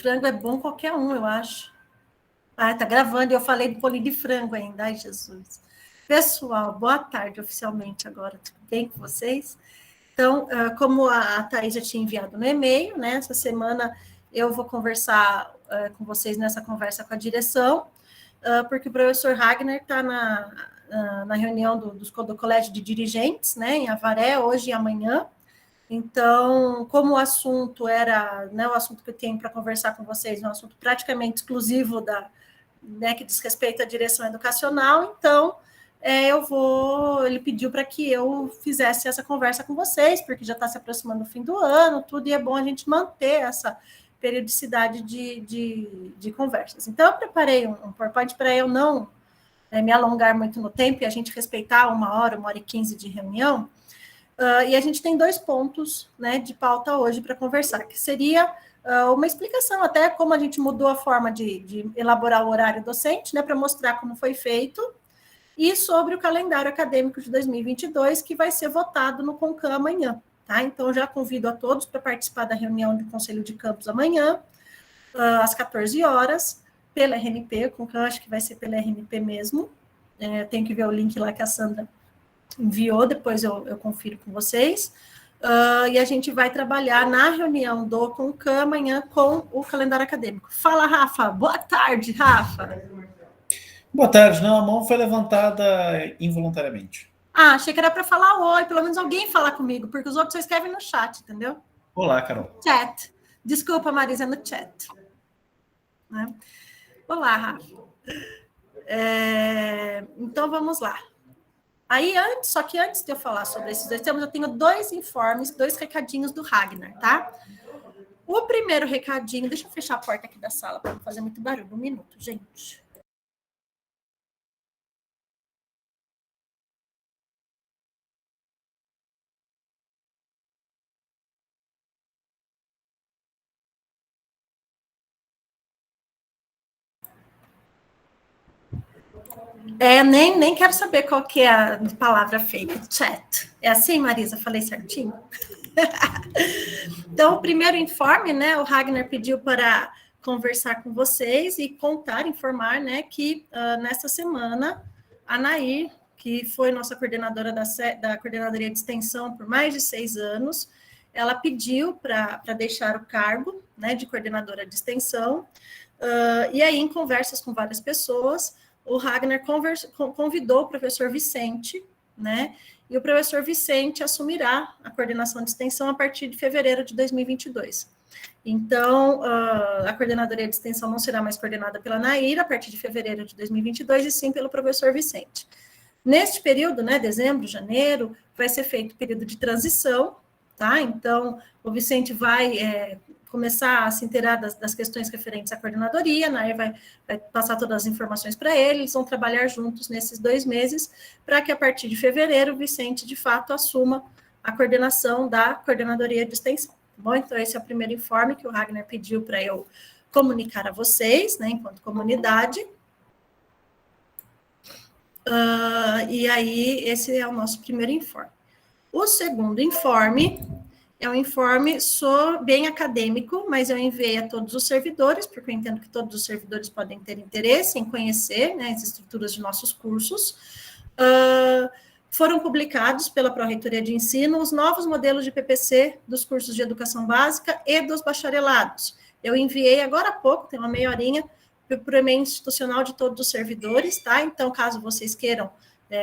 frango é bom qualquer um, eu acho. Ah, tá gravando e eu falei do bolinho de frango ainda. Ai, Jesus. Pessoal, boa tarde oficialmente agora. Tudo bem com vocês? Então, como a Thaís já tinha enviado no e-mail, né? Essa semana eu vou conversar com vocês nessa conversa com a direção, porque o professor Ragnar está na reunião do Colégio de Dirigentes, né? Em Avaré, hoje e amanhã. Então, como o assunto era, né, o assunto que eu tenho para conversar com vocês, é um assunto praticamente exclusivo que diz respeito à direção educacional, então ele pediu para que eu fizesse essa conversa com vocês, porque já está se aproximando o fim do ano, tudo, e é bom a gente manter essa periodicidade de conversas. Então, eu preparei um PowerPoint para eu não me alongar muito no tempo e a gente respeitar 1h e 15 de reunião. E a gente tem 2 pontos, né, de pauta hoje para conversar, que seria uma explicação até como a gente mudou a forma de elaborar o horário docente, né, para mostrar como foi feito, e sobre o calendário acadêmico de 2022, que vai ser votado no CONCAM amanhã, tá? Então, já convido a todos para participar da reunião do Conselho de Campus amanhã, às 14 horas, pela RNP, o CONCAM acho que vai ser pela RNP mesmo, tenho que ver o link lá que a Sandra enviou, depois eu confiro com vocês, e a gente vai trabalhar na reunião do CONCAM amanhã com o calendário acadêmico. Fala, Rafa. Boa tarde, Rafa. Boa tarde. Não, a mão foi levantada involuntariamente. Ah, achei que era para falar oi, pelo menos alguém falar comigo, porque os outros só escrevem no chat, entendeu? Olá, Carol. Chat. Desculpa, Marisa, no chat. Né? Olá, Rafa. Então, vamos lá. Aí, só que antes de eu falar sobre esses 2 temas, eu tenho 2 informes, 2 recadinhos do Ragnar, tá? O primeiro recadinho, deixa eu fechar a porta aqui da sala para não fazer muito barulho. 1 minuto, gente. Nem quero saber qual que é a palavra feia. Chat. É assim, Marisa? Falei certinho? Então, o primeiro informe, né, o Ragnar pediu para conversar com vocês e informar, né, que nesta semana, a Nair, que foi nossa coordenadora da Coordenadoria de Extensão por mais de 6 anos, ela pediu para deixar o cargo, né, de coordenadora de extensão, e aí, em conversas com várias pessoas, o Ragnar convidou o professor Vicente, né, e o professor Vicente assumirá a coordenação de extensão a partir de fevereiro de 2022. Então, a coordenadoria de extensão não será mais coordenada pela Nair a partir de fevereiro de 2022, e sim pelo professor Vicente. Neste período, né, dezembro, janeiro, vai ser feito o período de transição, tá? Então, o Vicente vai começar a se inteirar das questões referentes à coordenadoria, a Nair vai passar todas as informações para ele, eles vão trabalhar juntos nesses 2 meses, para que a partir de fevereiro o Vicente, de fato, assuma a coordenação da coordenadoria de extensão. Tá bom? Então, esse é o primeiro informe que o Ragnar pediu para eu comunicar a vocês, né, enquanto comunidade. E aí, esse é o nosso primeiro informe. O segundo informe é um informe bem acadêmico, mas eu enviei a todos os servidores, porque eu entendo que todos os servidores podem ter interesse em conhecer, né, as estruturas de nossos cursos. Foram publicados pela Pró-Reitoria de Ensino os novos modelos de PPC dos cursos de educação básica e dos bacharelados. Eu enviei agora há pouco, tem uma meia horinha, para o e-mail institucional de todos os servidores, tá? Então, caso vocês queiram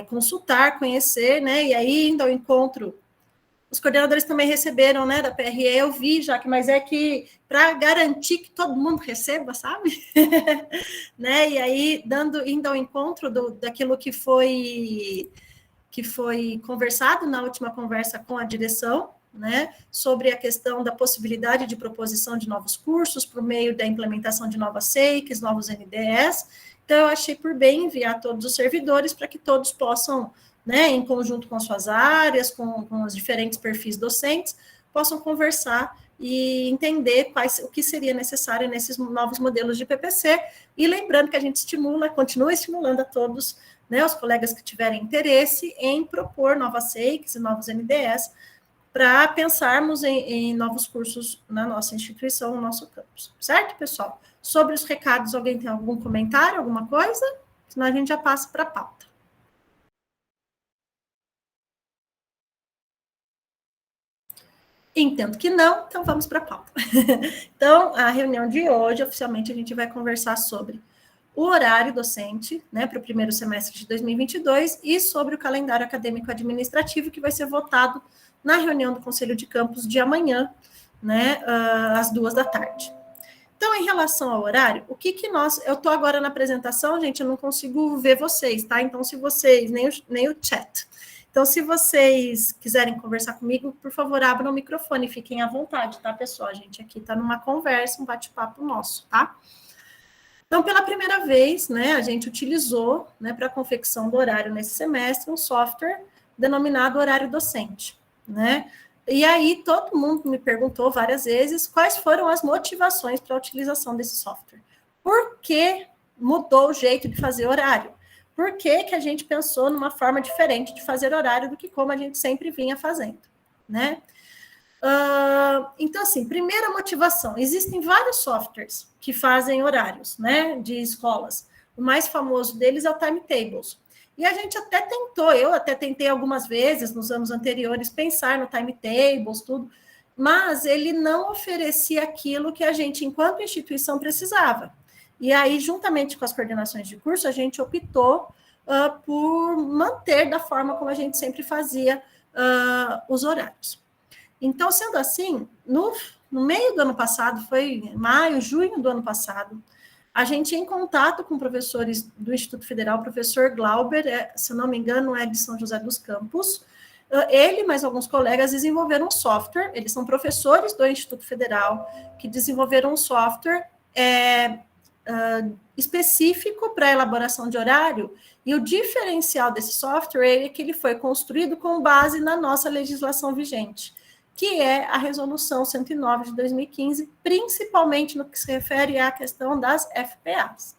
consultar, conhecer, né, e aí, indo ao encontro, os coordenadores também receberam, né, da PRE, eu vi, já que, mas é que para garantir que todo mundo receba, sabe? Né, e aí, indo ao encontro daquilo que foi conversado na última conversa com a direção, né, sobre a questão da possibilidade de proposição de novos cursos por meio da implementação de novas SEICs, novos NDEs. Então, eu achei por bem enviar a todos os servidores para que todos possam, né, em conjunto com as suas áreas, com os diferentes perfis docentes, possam conversar e entender o que seria necessário nesses novos modelos de PPC, e lembrando que a gente continua estimulando a todos, né, os colegas que tiverem interesse em propor novas SEICs e novos NDEs, para pensarmos em novos cursos na nossa instituição, no nosso campus. Certo, pessoal? Sobre os recados, alguém tem algum comentário, alguma coisa? Senão a gente já passa para a pauta. Entendo que não, então vamos para a pauta. Então, a reunião de hoje, oficialmente, a gente vai conversar sobre o horário docente, né, para o primeiro semestre de 2022 e sobre o calendário acadêmico administrativo que vai ser votado na reunião do Conselho de Campus de amanhã, né, às 14h. Então, em relação ao horário, o que nós... Eu estou agora na apresentação, gente, eu não consigo ver vocês, tá? Então, se vocês... Nem o chat. Então, se vocês quiserem conversar comigo, por favor, abram o microfone, fiquem à vontade, tá, pessoal? A gente aqui está numa conversa, um bate-papo nosso, tá? Então, pela primeira vez, né, a gente utilizou, né, para a confecção do horário nesse semestre, um software denominado horário docente, né? E aí, todo mundo me perguntou várias vezes quais foram as motivações para a utilização desse software. Por que mudou o jeito de fazer horário? Por que a gente pensou numa forma diferente de fazer horário do que como a gente sempre vinha fazendo, né? Então, assim, primeira motivação, existem vários softwares que fazem horários, né, de escolas. O mais famoso deles é o Timetables. E a gente até tentou, eu até tentei algumas vezes, nos anos anteriores, pensar no Timetables, tudo, mas ele não oferecia aquilo que a gente, enquanto instituição, precisava. E aí, juntamente com as coordenações de curso, a gente optou por manter da forma como a gente sempre fazia os horários. Então, sendo assim, no meio do ano passado, foi em maio, junho do ano passado, a gente, em contato com professores do Instituto Federal, o professor Glauber, se eu não me engano, é de São José dos Campos, ele e mais alguns colegas desenvolveram um software, eles são professores do Instituto Federal, que desenvolveram um software específico para a elaboração de horário, e o diferencial desse software é que ele foi construído com base na nossa legislação vigente, que é a Resolução 109 de 2015, principalmente no que se refere à questão das FPAs,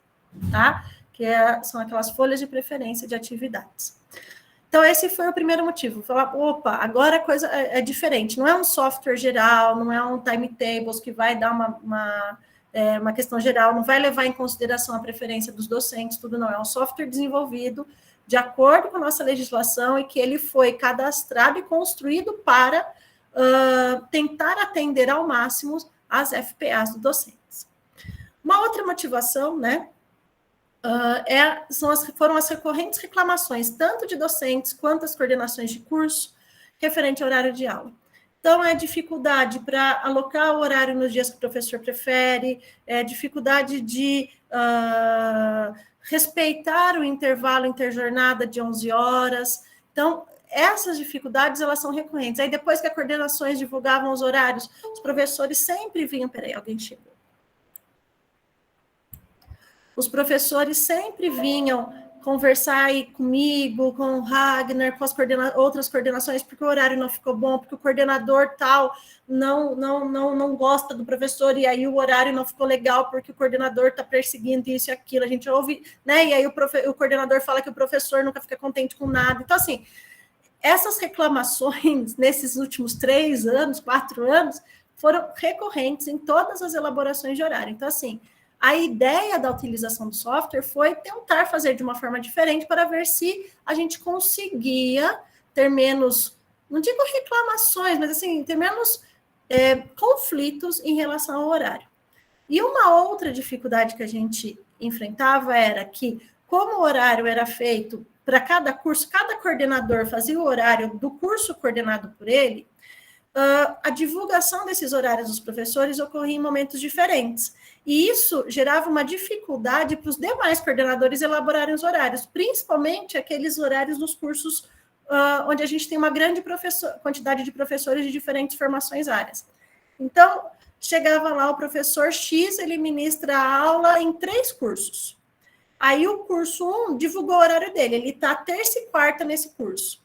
tá? Que são aquelas folhas de preferência de atividades. Então, esse foi o primeiro motivo. Falar, opa, agora a coisa é diferente. Não é um software geral, não é um timetables que vai dar uma questão geral, não vai levar em consideração a preferência dos docentes, tudo não. É um software desenvolvido de acordo com a nossa legislação e que ele foi cadastrado e construído para tentar atender ao máximo as FPAs dos docentes. Uma outra motivação, né, foram as recorrentes reclamações, tanto de docentes quanto as coordenações de curso, referente ao horário de aula. Então, é dificuldade para alocar o horário nos dias que o professor prefere, dificuldade de respeitar o intervalo interjornada de 11 horas. Então, essas dificuldades, elas são recorrentes. Aí, depois que as coordenações divulgavam os horários, os professores sempre vinham... Peraí, alguém chegou. Os professores sempre vinham conversar aí comigo, com o Ragnar, com as outras coordenações, porque o horário não ficou bom, porque o coordenador tal não gosta do professor, e aí o horário não ficou legal, porque o coordenador está perseguindo isso e aquilo. A gente ouve, né? E aí o coordenador fala que o professor nunca fica contente com nada. Então, assim... Essas reclamações, nesses últimos 3 anos, 4 anos, foram recorrentes em todas as elaborações de horário. Então, assim, a ideia da utilização do software foi tentar fazer de uma forma diferente para ver se a gente conseguia ter menos, não digo reclamações, mas, assim, ter menos conflitos em relação ao horário. E uma outra dificuldade que a gente enfrentava era que, como o horário era feito para cada curso, cada coordenador fazia o horário do curso coordenado por ele, a divulgação desses horários dos professores ocorria em momentos diferentes. E isso gerava uma dificuldade para os demais coordenadores elaborarem os horários, principalmente aqueles horários dos cursos onde a gente tem uma grande quantidade de professores de diferentes formações áreas. Então, chegava lá o professor X, ele ministra a aula em 3 cursos. Aí o curso 1 divulgou o horário dele, ele está terça e quarta nesse curso.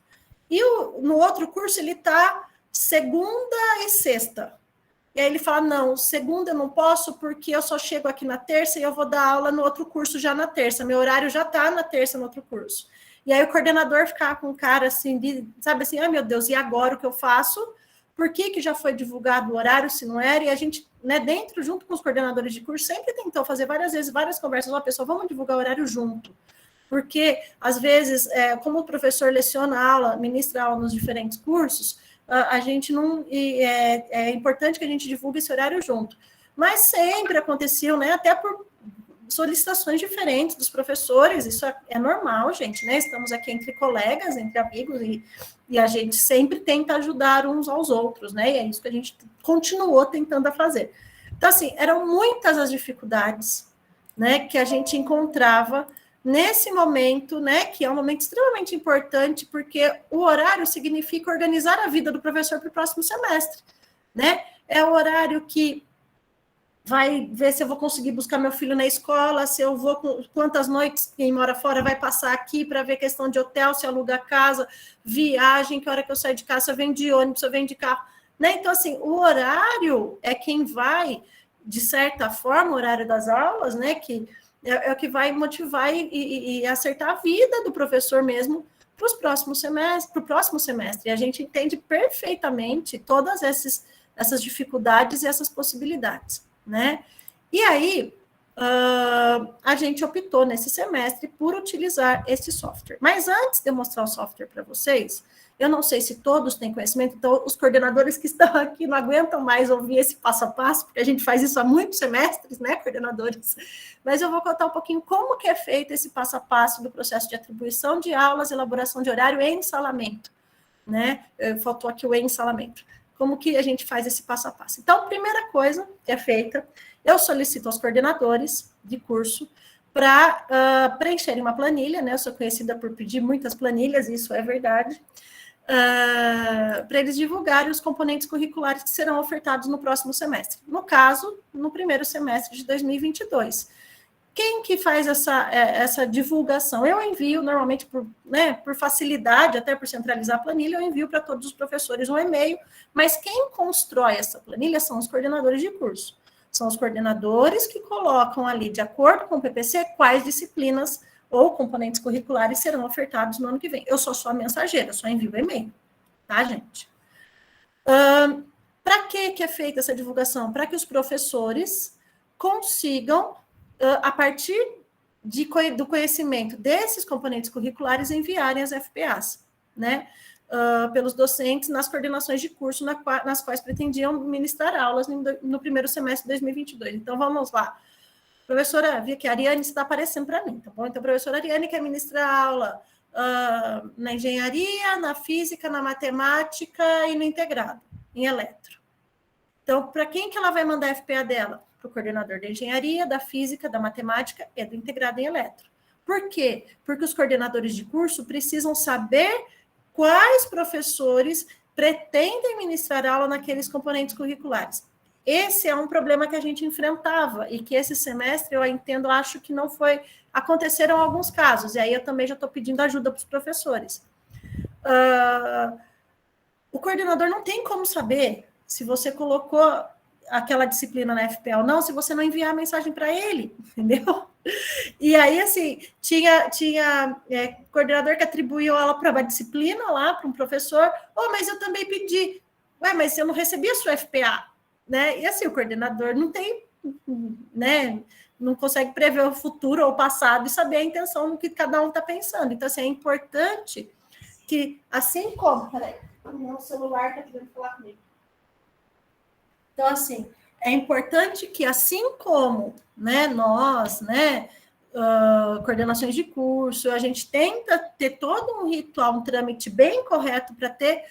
E no outro curso ele está segunda e sexta. E aí ele fala, não, segunda eu não posso porque eu só chego aqui na terça e eu vou dar aula no outro curso já na terça. Meu horário já está na terça no outro curso. E aí o coordenador ficava com cara assim, sabe assim, ai meu Deus, e agora o que eu faço? por que já foi divulgado o horário, se não era, e a gente, né, dentro, junto com os coordenadores de curso, sempre tentou fazer várias vezes, várias conversas, pessoal, vamos divulgar o horário junto, porque, às vezes, como o professor leciona a aula, ministra aula nos diferentes cursos, a gente não, é importante que a gente divulgue esse horário junto, mas sempre aconteceu, né, até por solicitações diferentes dos professores, isso é normal, gente, né? Estamos aqui entre colegas, entre amigos, e a gente sempre tenta ajudar uns aos outros, né? E é isso que a gente continuou tentando fazer. Então, assim, eram muitas as dificuldades, né, que a gente encontrava nesse momento, né, que é um momento extremamente importante, porque o horário significa organizar a vida do professor para o próximo semestre, né? É o horário que vai ver se eu vou conseguir buscar meu filho na escola, se eu vou, quantas noites quem mora fora vai passar aqui para ver questão de hotel, se aluga casa, viagem, que hora que eu saio de casa, se eu venho de ônibus, se eu venho de carro, né? Então, assim, o horário é quem vai, de certa forma, o horário das aulas, né, que é o que vai motivar e acertar a vida do professor mesmo para o próximo semestre. E a gente entende perfeitamente todas essas dificuldades e essas possibilidades, né? E aí, a gente optou nesse semestre por utilizar esse software. Mas antes de eu mostrar o software para vocês, eu não sei se todos têm conhecimento, então os coordenadores que estão aqui não aguentam mais ouvir esse passo a passo, porque a gente faz isso há muitos semestres, né, coordenadores? Mas eu vou contar um pouquinho como que é feito esse passo a passo do processo de atribuição de aulas, elaboração de horário e ensalamento, né? Faltou aqui o ensalamento. Como que a gente faz esse passo a passo? Então, a primeira coisa que é feita, eu solicito aos coordenadores de curso para preencherem uma planilha, né? Eu sou conhecida por pedir muitas planilhas, isso é verdade, para eles divulgarem os componentes curriculares que serão ofertados no próximo semestre. No caso, no primeiro semestre de 2022. Quem que faz essa divulgação? Eu envio, normalmente, por facilidade, até por centralizar a planilha, eu envio para todos os professores um e-mail, mas quem constrói essa planilha são os coordenadores de curso. São os coordenadores que colocam ali, de acordo com o PPC, quais disciplinas ou componentes curriculares serão ofertados no ano que vem. Eu sou só a mensageira, só envio o e-mail, tá, gente? Para que é feita essa divulgação? Para que os professores consigam, a partir do conhecimento desses componentes curriculares, enviarem as FPAs, né? Pelos docentes nas coordenações de curso nas quais pretendiam ministrar aulas no primeiro semestre de 2022. Então, vamos lá. Professora, vi que a Ariane está aparecendo para mim, tá bom? Então, a professora Ariane quer ministrar aula na engenharia, na física, na matemática e no integrado, em eletro. Então, para quem que ela vai mandar a FPA dela? Para o coordenador da engenharia, da física, da matemática e do integrado em eletro. Por quê? Porque os coordenadores de curso precisam saber quais professores pretendem ministrar aula naqueles componentes curriculares. Esse é um problema que a gente enfrentava e que esse semestre, eu entendo, acho que não foi... Aconteceram alguns casos, e aí eu também já estou pedindo ajuda para os professores. O coordenador não tem como saber se você colocou aquela disciplina na FPA ou não, se você não enviar a mensagem para ele, entendeu? E aí, assim, tinha coordenador que atribuiu ela para uma disciplina lá, para um professor, mas eu também pedi, mas eu não recebi a sua FPA, né? E assim, o coordenador não tem, né, não consegue prever o futuro ou o passado e saber a intenção do que cada um está pensando. Então, assim, é importante que, assim como... Peraí, o meu celular está querendo falar comigo. Então, assim, é importante que, assim como, né, nós, né, coordenações de curso, a gente tenta ter todo um ritual, um trâmite bem correto para ter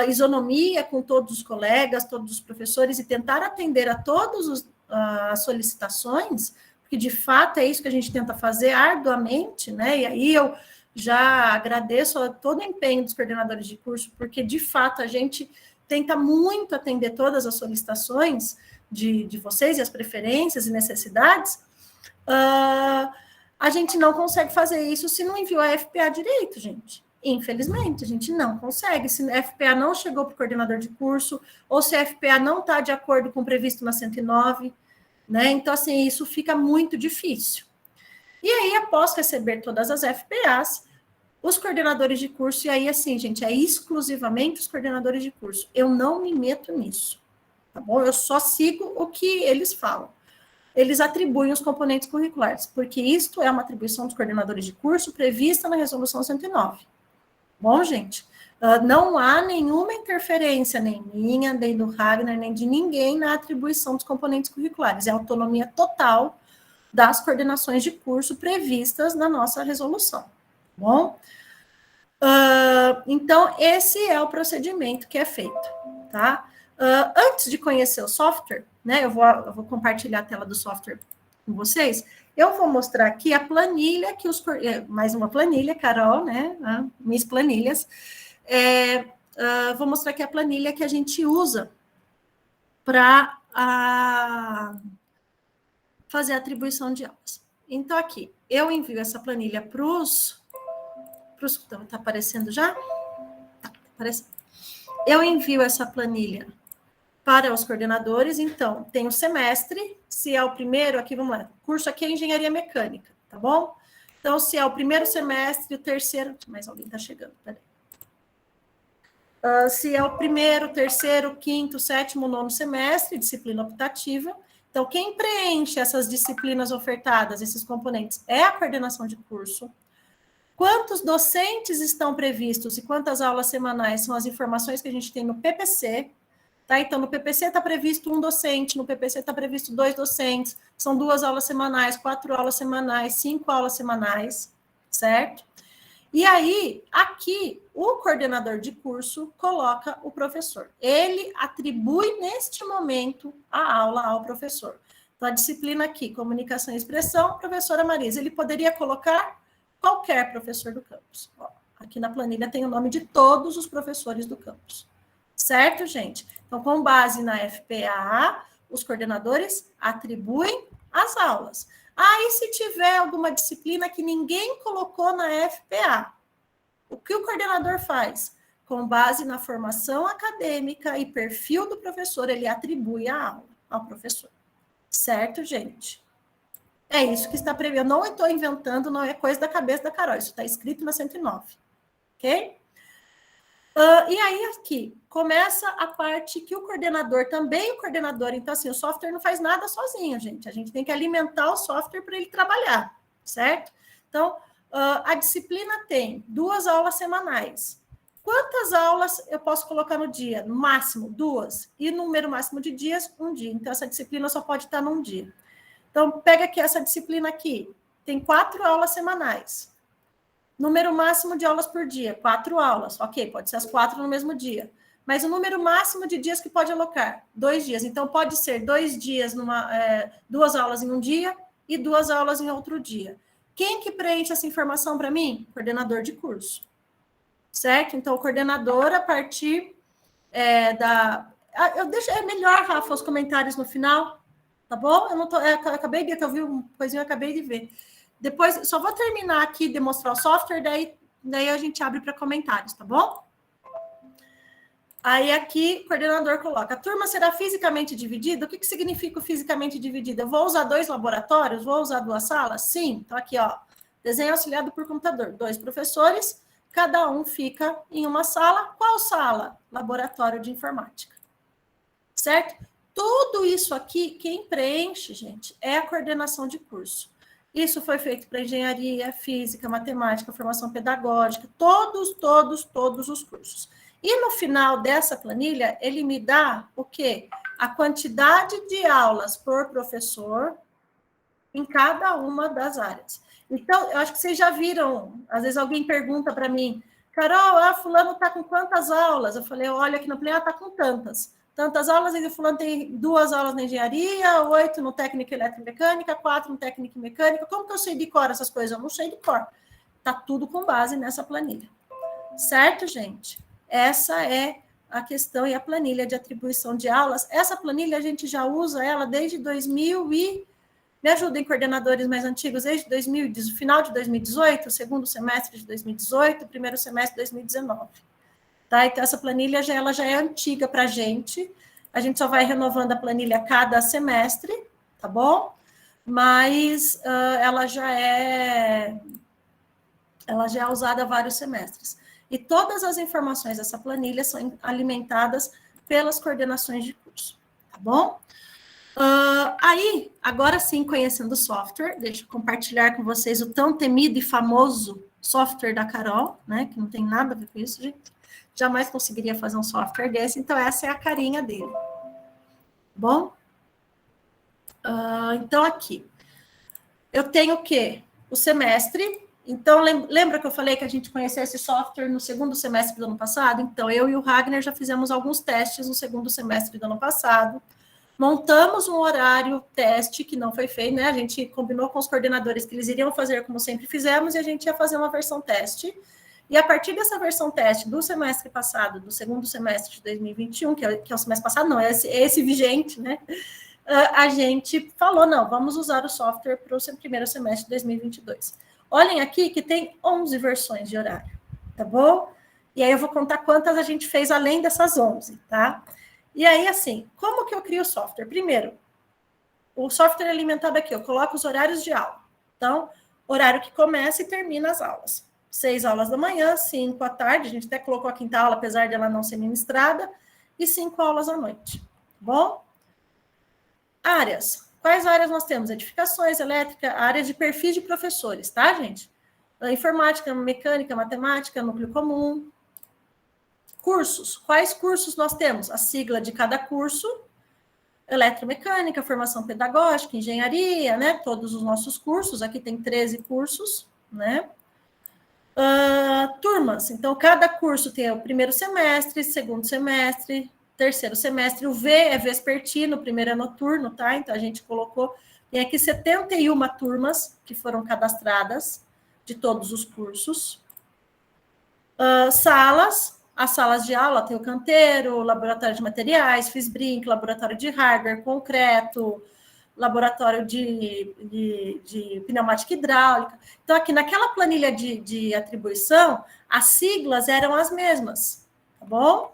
isonomia com todos os colegas, todos os professores e tentar atender a todas as solicitações, porque de fato é isso que a gente tenta fazer arduamente, né? E aí eu já agradeço a todo o empenho dos coordenadores de curso, porque de fato a gente tenta muito atender todas as solicitações de vocês e as preferências e necessidades. A gente não consegue fazer isso se não enviou a FPA direito, gente. Infelizmente, a gente não consegue. Se a FPA não chegou para o coordenador de curso, ou se a FPA não está de acordo com o previsto na 109, né? Então, assim, isso fica muito difícil. E aí, após receber todas as FPAs, Os coordenadores de curso, e aí, assim, gente, é exclusivamente os coordenadores de curso. Eu não me meto nisso, tá bom? Eu só sigo o que eles falam. Eles atribuem os componentes curriculares, porque isto é uma atribuição dos coordenadores de curso prevista na Resolução 109. Bom, gente? Não há nenhuma interferência, nem minha, nem do Ragnar, nem de ninguém na atribuição dos componentes curriculares. É autonomia total das coordenações de curso previstas na nossa resolução. Bom? Então, esse é o procedimento que é feito, tá? Antes de conhecer o software, né, eu vou compartilhar a tela do software com vocês, eu vou mostrar aqui a planilha que mais uma planilha, Carol, né, minhas planilhas, vou mostrar aqui a planilha que a gente usa para fazer a atribuição de aulas. Então, aqui, eu envio essa planilha para os... Está aparecendo já? Tá aparecendo. Eu envio essa planilha para os coordenadores, então, tem o semestre, se é o primeiro, aqui, vamos lá, o curso aqui é Engenharia Mecânica, tá bom? Então, se é o primeiro semestre, o terceiro... Mais alguém está chegando, peraí. Se é o primeiro, terceiro, quinto, sétimo, nono semestre, disciplina optativa. Então, quem preenche essas disciplinas ofertadas, esses componentes, é a coordenação de curso. Quantos docentes estão previstos e quantas aulas semanais são as informações que a gente tem no PPC. Tá? Então, no PPC está previsto um docente, no PPC está previsto 2 docentes, são 2 aulas semanais, 4 aulas semanais, 5 aulas semanais, certo? E aí, aqui, o coordenador de curso coloca o professor. Ele atribui, neste momento, a aula ao professor. Então, a disciplina aqui, comunicação e expressão, professora Marisa. Ele poderia colocar qualquer professor do campus. Ó, aqui na planilha tem o nome de todos os professores do campus. Certo, gente? Então, com base na FPA, os coordenadores atribuem as aulas. Aí, se tiver alguma disciplina que ninguém colocou na FPA, o que o coordenador faz? Com base na formação acadêmica e perfil do professor, ele atribui a aula ao professor. Certo, gente? É isso que está previsto. Eu não estou inventando, não é coisa da cabeça da Carol. Isso está escrito na 109. Ok? E aí, aqui, começa a parte que o coordenador, também o coordenador, então, assim, o software não faz nada sozinho, gente. A gente tem que alimentar o software para ele trabalhar, certo? Então, a disciplina tem 2 aulas semanais. Quantas aulas eu posso colocar no dia? No máximo, 2. E número máximo de dias, 1 dia. Então, essa disciplina só pode estar num dia. Então, pega aqui essa disciplina aqui. Tem 4 aulas semanais. Número máximo de aulas por dia, 4 aulas. Ok, pode ser as 4 no mesmo dia. Mas o número máximo de dias que pode alocar, 2 dias. Então, pode ser 2 dias, 2 aulas em um dia e 2 aulas em outro dia. Quem que preenche essa informação para mim? Coordenador de curso. Certo? Então, o coordenador, a partir é melhor, Rafa, os comentários no final, tá bom? Eu acabei de ver uma coisinha, eu acabei de ver. Depois, só vou terminar aqui, demonstrar o software, daí a gente abre para comentários, tá bom? Aí aqui, o coordenador coloca, a turma será fisicamente dividida? O que significa o fisicamente dividida? Eu vou usar 2 laboratórios? Vou usar 2 salas? Sim. Então, aqui, ó, desenho auxiliado por computador. 2 professores, cada um fica em uma sala. Qual sala? Laboratório de informática. Certo? Tudo isso aqui, quem preenche, gente, é a coordenação de curso. Isso foi feito para engenharia, física, matemática, formação pedagógica, todos os cursos. E no final dessa planilha, ele me dá o quê? A quantidade de aulas por professor em cada uma das áreas. Então, eu acho que vocês já viram, às vezes alguém pergunta para mim, Carol, fulano está com quantas aulas? Eu falei, olha aqui na planilha, está com tantas aulas, e o fulano tem 2 aulas na engenharia, 8 no técnico eletromecânica, 4 no técnico mecânica. Como que eu sei de cor essas coisas? Eu não sei de cor. Está tudo com base nessa planilha. Certo, gente? Essa é a questão e a planilha de atribuição de aulas. Essa planilha a gente já usa ela desde 2000 e... Me ajudem, coordenadores mais antigos, desde final de 2018, segundo semestre de 2018, primeiro semestre de 2019. Tá? Então, essa planilha ela já é antiga para a gente só vai renovando a planilha a cada semestre, tá bom? Mas ela já é ela já é usada há vários semestres. E todas as informações dessa planilha são alimentadas pelas coordenações de curso, tá bom? Aí, agora sim, conhecendo o software, deixa eu compartilhar com vocês o tão temido e famoso software da Carol, né? Que não tem nada a ver com isso, gente. Jamais conseguiria fazer um software desse, então essa é a carinha dele. Bom? Então, aqui. Eu tenho o quê? O semestre. Então, lembra que eu falei que a gente conheceu esse software no segundo semestre do ano passado? Então, eu e o Ragnar já fizemos alguns testes no segundo semestre do ano passado. Montamos um horário teste que não foi feito, né? A gente combinou com os coordenadores que eles iriam fazer como sempre fizemos e a gente ia fazer uma versão teste. E a partir dessa versão teste do semestre passado, do segundo semestre de 2021, que é o semestre passado, não, é esse vigente, né? A gente falou, não, vamos usar o software para o primeiro semestre de 2022. Olhem aqui que tem 11 versões de horário, tá bom? E aí eu vou contar quantas a gente fez além dessas 11, tá? E aí, assim, como que eu crio o software? Primeiro, o software é alimentado aqui, eu coloco os horários de aula. Então, horário que começa e termina as aulas. 6 aulas da manhã, 5 à tarde, a gente até colocou a quinta aula, apesar de ela não ser ministrada, e 5 aulas à noite, tá bom? Áreas. Quais áreas nós temos? Edificações, elétrica, áreas de perfis de professores, tá, gente? Informática, mecânica, matemática, núcleo comum. Cursos. Quais cursos nós temos? A sigla de cada curso. Eletromecânica, formação pedagógica, engenharia, né? Todos os nossos cursos. Aqui tem 13 cursos, né? Turmas. Então, cada curso tem o primeiro semestre, segundo semestre, terceiro semestre. O V é vespertino, o primeiro é noturno, tá? Então, a gente colocou... Tem aqui 71 turmas que foram cadastradas de todos os cursos. Salas. As salas de aula tem o canteiro, laboratório de materiais, FISBRINC, laboratório de hardware, concreto, laboratório de pneumática hidráulica. Então, aqui naquela planilha de atribuição, as siglas eram as mesmas, tá bom?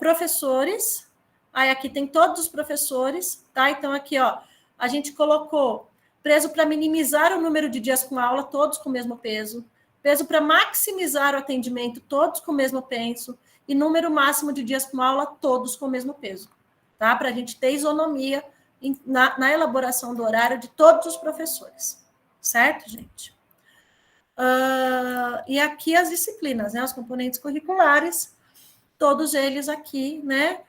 Professores, aí aqui tem todos os professores, tá? Então, aqui, ó, a gente colocou peso para minimizar o número de dias com aula, todos com o mesmo peso. Peso para maximizar o atendimento, todos com o mesmo peso, e número máximo de dias com aula, todos com o mesmo peso, tá? Para a gente ter isonomia na elaboração do horário de todos os professores, certo, gente? E aqui as disciplinas, né? Os componentes curriculares, todos eles aqui, né?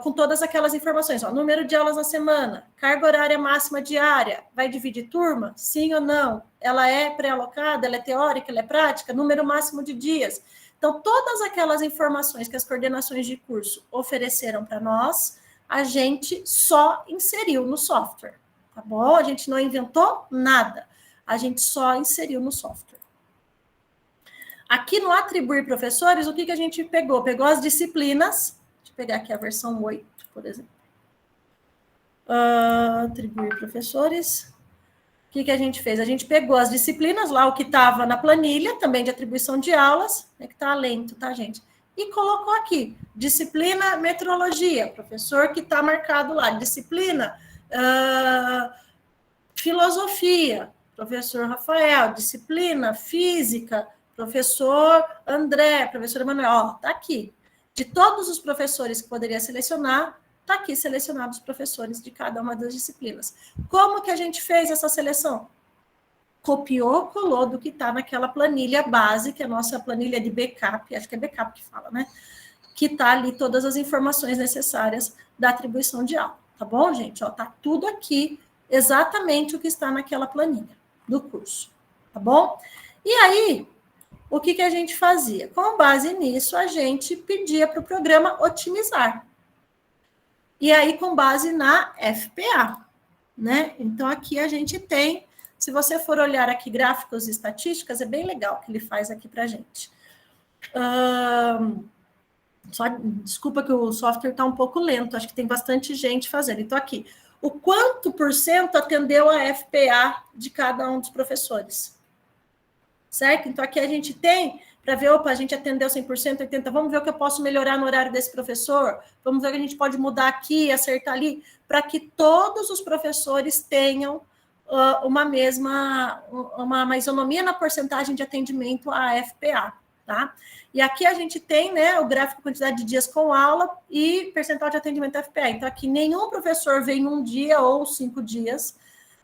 Com todas aquelas informações, ó, número de aulas na semana, carga horária máxima diária, vai dividir turma? Sim ou não? Ela é pré-alocada, ela é teórica, ela é prática? Número máximo de dias. Então, todas aquelas informações que as coordenações de curso ofereceram para nós, a gente só inseriu no software, tá bom? A gente não inventou nada, a gente só inseriu no software. Aqui no atribuir professores, o que a gente pegou? Pegou as disciplinas. Deixa eu pegar aqui a versão 8, por exemplo. Atribuir professores. O que a gente fez? A gente pegou as disciplinas, lá o que estava na planilha, também de atribuição de aulas, né, que está lento, tá, gente? E colocou aqui, disciplina metrologia, professor que está marcado lá. Disciplina filosofia, professor Rafael. Disciplina física, professor André, professor Emanuel. Ó, tá aqui. De todos os professores que poderia selecionar, tá aqui selecionados os professores de cada uma das disciplinas. Como que a gente fez essa seleção? Copiou, colou do que está naquela planilha base, que é a nossa planilha de backup, acho que é backup que fala, né? Que tá ali todas as informações necessárias da atribuição de aula, tá bom, gente? Ó, tá tudo aqui, exatamente o que está naquela planilha do curso, tá bom? E aí, o que a gente fazia? Com base nisso, a gente pedia para o programa otimizar. E aí, com base na FPA, né? Então, aqui a gente tem, se você for olhar aqui gráficos e estatísticas, é bem legal que ele faz aqui para a gente. Só, desculpa que o software está um pouco lento, acho que tem bastante gente fazendo. Então, aqui, o quanto por cento atendeu a FPA de cada um dos professores? Certo? Então, aqui a gente tem, para ver, opa, a gente atendeu 100%, 80%, vamos ver o que eu posso melhorar no horário desse professor, vamos ver o que a gente pode mudar aqui, acertar ali, para que todos os professores tenham uma isonomia na porcentagem de atendimento à FPA, tá? E aqui a gente tem, né, o gráfico quantidade de dias com aula e percentual de atendimento à FPA. Então, aqui nenhum professor vem 1 dia ou 5 dias.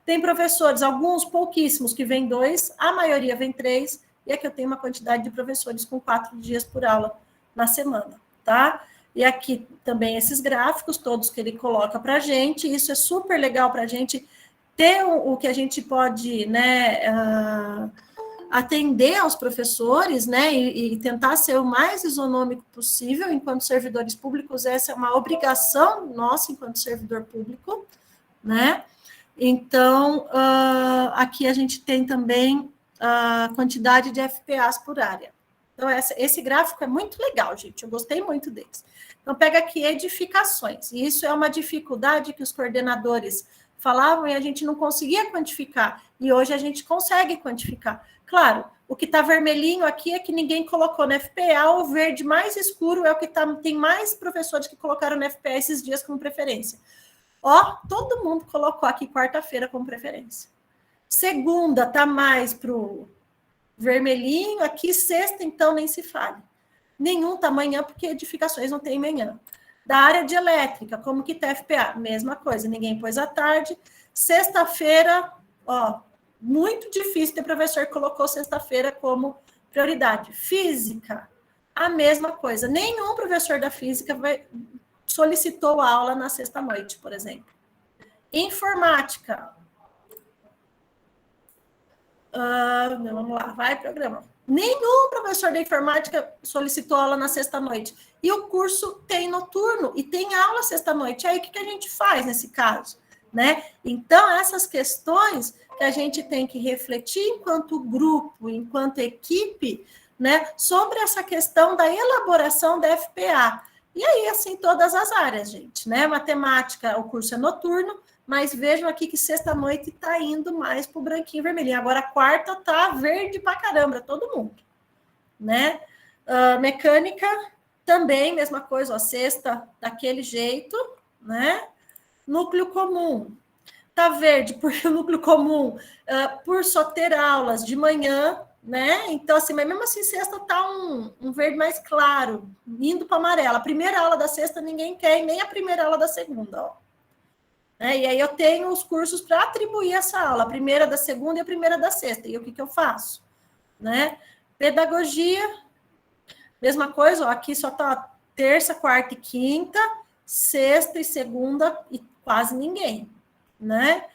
Tem professores, alguns pouquíssimos, que vêm 2, a maioria vem 3, e aqui eu tenho uma quantidade de professores com 4 dias por aula na semana, tá? E aqui também esses gráficos, todos que ele coloca para a gente, isso é super legal para a gente ter o que a gente pode, né, atender aos professores, né, e tentar ser o mais isonômico possível enquanto servidores públicos. Essa é uma obrigação nossa enquanto servidor público, né? Então, aqui a gente tem também a quantidade de FPAs por área. Então, esse gráfico é muito legal, gente, eu gostei muito deles. Então, pega aqui edificações, e isso é uma dificuldade que os coordenadores falavam e a gente não conseguia quantificar, e hoje a gente consegue quantificar. Claro, o que está vermelhinho aqui é que ninguém colocou na FPA, o verde mais escuro é o que tem mais professores que colocaram na FPA esses dias como preferência. Ó, todo mundo colocou aqui quarta-feira como preferência. Segunda tá mais pro vermelhinho, aqui sexta, então, nem se fale. Nenhum tá amanhã, porque edificações não tem manhã. Da área de elétrica, como que tá FPA? Mesma coisa, ninguém pôs à tarde. Sexta-feira, ó, muito difícil ter professor que colocou sexta-feira como prioridade. Física, a mesma coisa. Nenhum professor da física solicitou aula na sexta-noite, por exemplo. Informática. Vamos lá, vai, programa. Nenhum professor da informática solicitou aula na sexta-noite. E o curso tem noturno e tem aula sexta-noite. Aí, o que a gente faz nesse caso? Né? Então, essas questões que a gente tem que refletir enquanto grupo, enquanto equipe, né, sobre essa questão da elaboração da FPA. E aí, assim, todas as áreas, gente, né? Matemática, o curso é noturno, mas vejam aqui que sexta-noite está indo mais para o branquinho e vermelhinho. Agora, quarta tá verde pra caramba, todo mundo, né? Mecânica, também, mesma coisa, ó, sexta, daquele jeito, né? Núcleo comum, tá verde, porque o núcleo comum, por só ter aulas de manhã, né? Então, assim, mas mesmo assim, sexta tá um verde mais claro, indo para amarelo. A primeira aula da sexta ninguém quer, e nem a primeira aula da segunda, ó. E aí eu tenho os cursos para atribuir essa aula, a primeira da segunda e a primeira da sexta. E o que eu faço? Né? Pedagogia, mesma coisa, ó, aqui só tá terça, quarta e quinta, sexta e segunda e quase ninguém, né?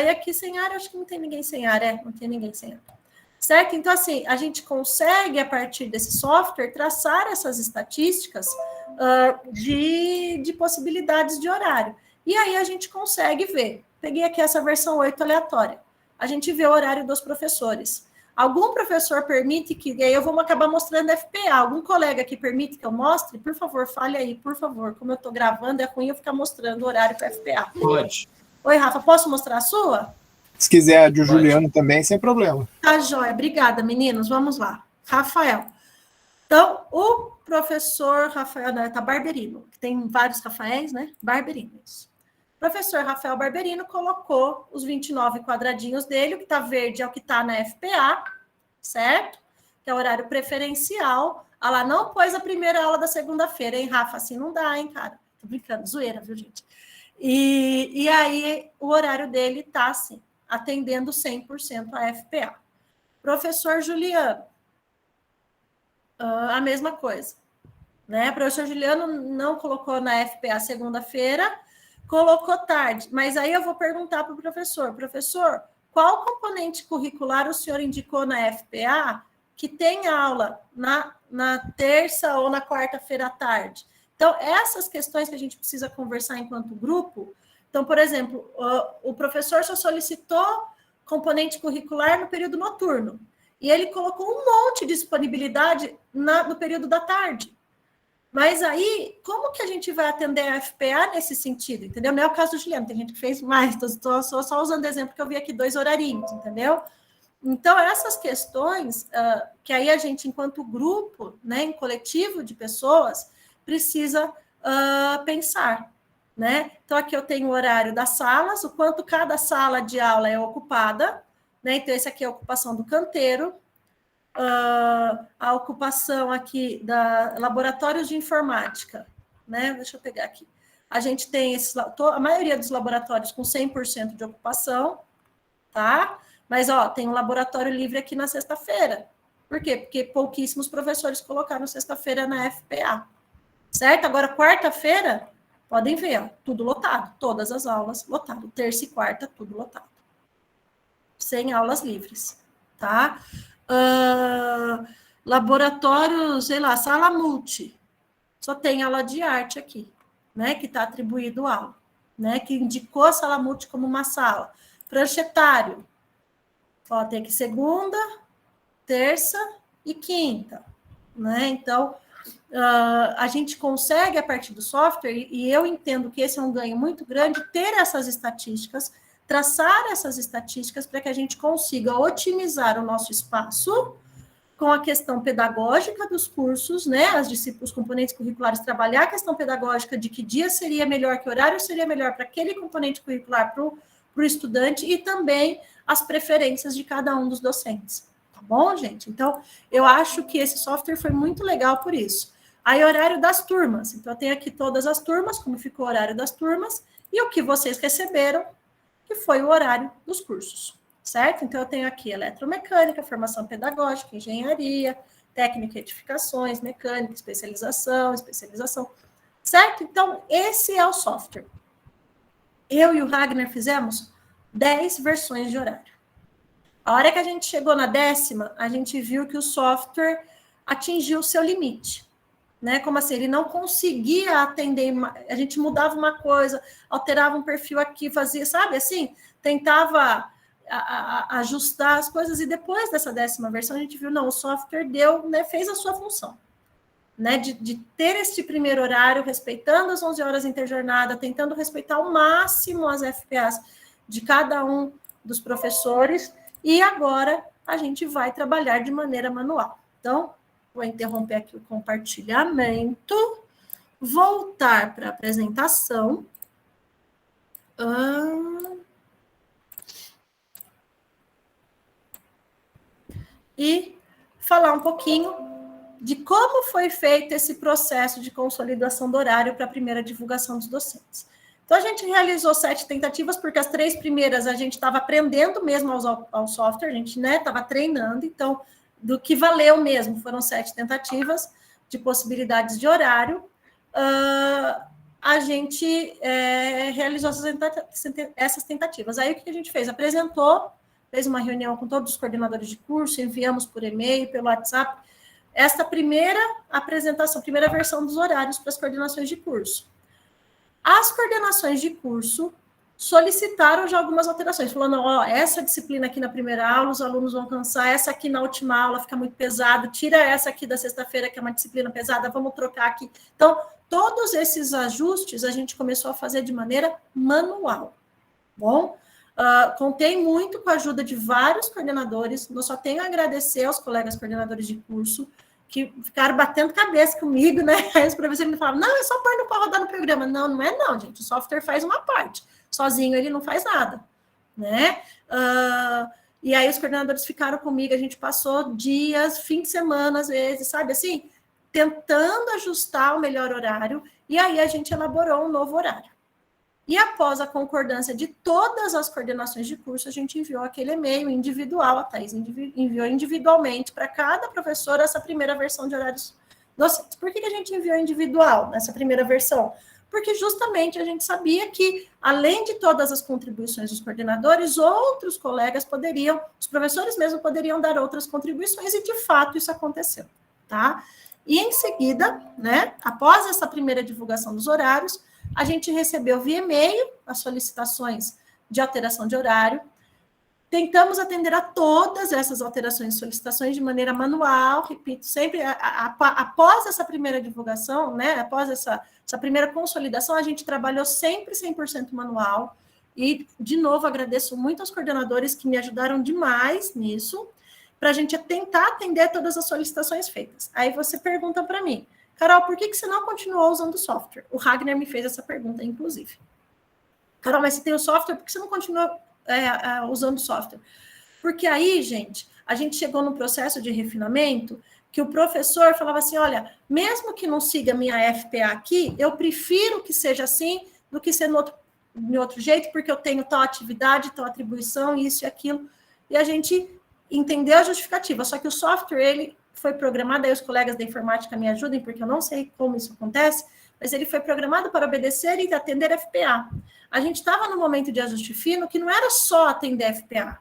E aqui sem área, acho que não tem ninguém sem área, não tem ninguém sem área. Certo? Então, assim, a gente consegue, a partir desse software, traçar essas estatísticas de possibilidades de horário. E aí a gente consegue ver. Peguei aqui essa versão 8 aleatória. A gente vê o horário dos professores. Algum professor permite que... E aí eu vou acabar mostrando FPA. Algum colega que permite que eu mostre? Por favor, fale aí, por favor. Como eu estou gravando, é ruim eu ficar mostrando o horário para FPA. Pode. Oi, Rafa, posso mostrar a sua? Se quiser a de Juliano também, sem problema. Tá, joia. Obrigada, meninos. Vamos lá. Rafael. Então, o professor Rafael, tá Barberino, que tem vários Rafaéis, né? Barberino, isso. O professor Rafael Barberino colocou os 29 quadradinhos dele, o que está verde é o que está na FPA, certo? Que é o horário preferencial. Ah lá, não pôs a primeira aula da segunda-feira, hein, Rafa? Assim não dá, hein, cara? Tô brincando, zoeira, viu, gente? E aí, o horário dele tá assim, atendendo 100% a FPA. Professor Juliano, a mesma coisa, né? Professor Juliano não colocou na FPA segunda-feira, colocou tarde, mas aí eu vou perguntar para o professor, qual componente curricular o senhor indicou na FPA que tem aula na terça ou na quarta-feira à tarde? Então, essas questões que a gente precisa conversar enquanto grupo. Então, por exemplo, o professor só solicitou componente curricular no período noturno, e ele colocou um monte de disponibilidade no período da tarde. Mas aí, como que a gente vai atender a FPA nesse sentido, entendeu? Não é o caso do Juliano, tem gente que fez mais, estou só usando exemplo, que eu vi aqui 2 horarinhos, entendeu? Então, essas questões, que aí a gente, enquanto grupo, né, em coletivo de pessoas, precisa pensar, né? Então, aqui eu tenho o horário das salas, o quanto cada sala de aula é ocupada, né? Então, esse aqui é a ocupação do canteiro, a ocupação aqui da laboratórios de informática, né? Deixa eu pegar aqui. A gente tem a maioria dos laboratórios com 100% de ocupação, tá? Mas, ó, tem um laboratório livre aqui na sexta-feira. Por quê? Porque pouquíssimos professores colocaram sexta-feira na FPA, certo? Agora, quarta-feira, podem ver, ó, tudo lotado, todas as aulas lotado, terça e quarta, tudo lotado. Sem aulas livres, tá? Laboratório, sei lá, sala multi, só tem aula de arte aqui, né, que está atribuído aula, né, que indicou a sala multi como uma sala. Pranchetário, ó, tem aqui segunda, terça e quinta, né, então, a gente consegue, a partir do software, e eu entendo que esse é um ganho muito grande, ter essas estatísticas, traçar essas estatísticas para que a gente consiga otimizar o nosso espaço com a questão pedagógica dos cursos, né, os componentes curriculares, trabalhar a questão pedagógica de que dia seria melhor, que horário seria melhor para aquele componente curricular para o estudante e também as preferências de cada um dos docentes. Tá bom, gente? Então, eu acho que esse software foi muito legal por isso. Aí, horário das turmas. Então, eu tenho aqui todas as turmas, como ficou o horário das turmas, e o que vocês receberam, que foi o horário dos cursos, certo? Então, eu tenho aqui eletromecânica, formação pedagógica, engenharia, técnica e edificações, mecânica, especialização, certo? Então, esse é o software. Eu e o Ragnar fizemos 10 versões de horário. A hora que a gente chegou na 10ª, a gente viu que o software atingiu o seu limite, né? Como assim? Ele não conseguia atender, a gente mudava uma coisa, alterava um perfil aqui, fazia, sabe, assim, tentava ajustar as coisas, e depois dessa 10ª versão, a gente viu, não, o software deu, né, fez a sua função, né, de ter este primeiro horário, respeitando as 11 horas interjornada, tentando respeitar ao máximo as FPAs de cada um dos professores, e agora a gente vai trabalhar de maneira manual. Então, vou interromper aqui o compartilhamento, voltar para a apresentação. E falar um pouquinho de como foi feito esse processo de consolidação do horário para a primeira divulgação dos docentes. Então, a gente realizou 7 tentativas, porque as 3 primeiras a gente estava aprendendo mesmo ao software, a gente, né, estava treinando, então, do que valeu mesmo, foram 7 tentativas de possibilidades de horário. A gente realizou essas tentativas. Aí, o que a gente fez? Apresentou, fez uma reunião com todos os coordenadores de curso, enviamos por e-mail, pelo WhatsApp, essa primeira apresentação, primeira versão dos horários para as coordenações de curso. As coordenações de curso solicitaram já algumas alterações, falando, ó, essa disciplina aqui na primeira aula, os alunos vão cansar, essa aqui na última aula fica muito pesado, tira essa aqui da sexta-feira, que é uma disciplina pesada, vamos trocar aqui. Então, todos esses ajustes a gente começou a fazer de maneira manual. Bom, contei muito com a ajuda de vários coordenadores, eu só tenho a agradecer aos colegas coordenadores de curso, que ficaram batendo cabeça comigo, né? Aí os professores me falavam, não, é só pôr para rodar no programa. Não, não é não, gente, o software faz uma parte, sozinho ele não faz nada, né? E aí os coordenadores ficaram comigo, a gente passou dias, fim de semana, às vezes, sabe assim, tentando ajustar o melhor horário, e aí a gente elaborou um novo horário. E após a concordância de todas as coordenações de curso, a gente enviou aquele e-mail individual, a Thais enviou individualmente para cada professor essa primeira versão de horários docentes. Por que a gente enviou individual nessa primeira versão? Porque justamente a gente sabia que, além de todas as contribuições dos coordenadores, outros colegas poderiam, os professores mesmo poderiam dar outras contribuições, e de fato isso aconteceu, tá? E em seguida, né, após essa primeira divulgação dos horários, a gente recebeu via e-mail as solicitações de alteração de horário. Tentamos atender a todas essas alterações e solicitações de maneira manual, repito, sempre após essa primeira divulgação, né, após essa primeira consolidação, a gente trabalhou sempre 100% manual. E, de novo, agradeço muito aos coordenadores que me ajudaram demais nisso, para a gente tentar atender todas as solicitações feitas. Aí você pergunta para mim, Carol, por que você não continuou usando o software? O Ragnar me fez essa pergunta, inclusive. Carol, mas você tem o software, por que você não continua usando o software? Porque aí, gente, a gente chegou no processo de refinamento que o professor falava assim, olha, mesmo que não siga minha FPA aqui, eu prefiro que seja assim do que ser de outro jeito, porque eu tenho tal atividade, tal atribuição, isso e aquilo. E a gente entendeu a justificativa, só que o software, ele foi programado, aí os colegas da informática me ajudem, porque eu não sei como isso acontece, mas ele foi programado para obedecer e atender FPA. A gente estava no momento de ajuste fino que não era só atender FPA,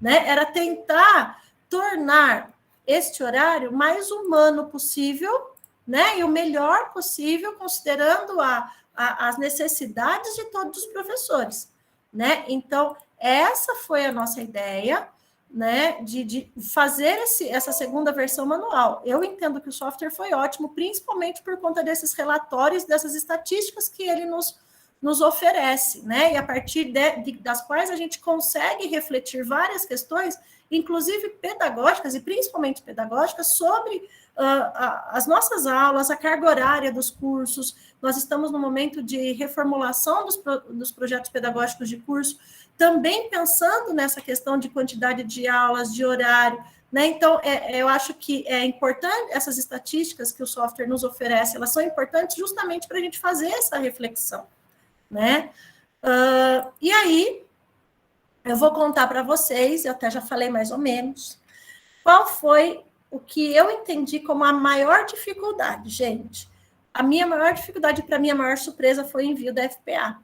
né? Era tentar tornar este horário mais humano possível, né? E o melhor possível, considerando as necessidades de todos os professores, né? Então, essa foi a nossa ideia, né? De fazer essa segunda versão manual. Eu entendo que o software foi ótimo, principalmente por conta desses relatórios, dessas estatísticas que ele nos oferece, né? E a partir das quais a gente consegue refletir várias questões, inclusive pedagógicas e principalmente pedagógicas, sobre as nossas aulas, a carga horária dos cursos. Nós estamos no momento de reformulação dos projetos pedagógicos de curso, também pensando nessa questão de quantidade de aulas, de horário, né? Então, eu acho que é importante, essas estatísticas que o software nos oferece, elas são importantes justamente para a gente fazer essa reflexão, né? E aí, eu vou contar para vocês, eu até já falei mais ou menos, qual foi o que eu entendi como a maior dificuldade, gente. A minha maior dificuldade, para mim, a maior surpresa foi o envio da FPA.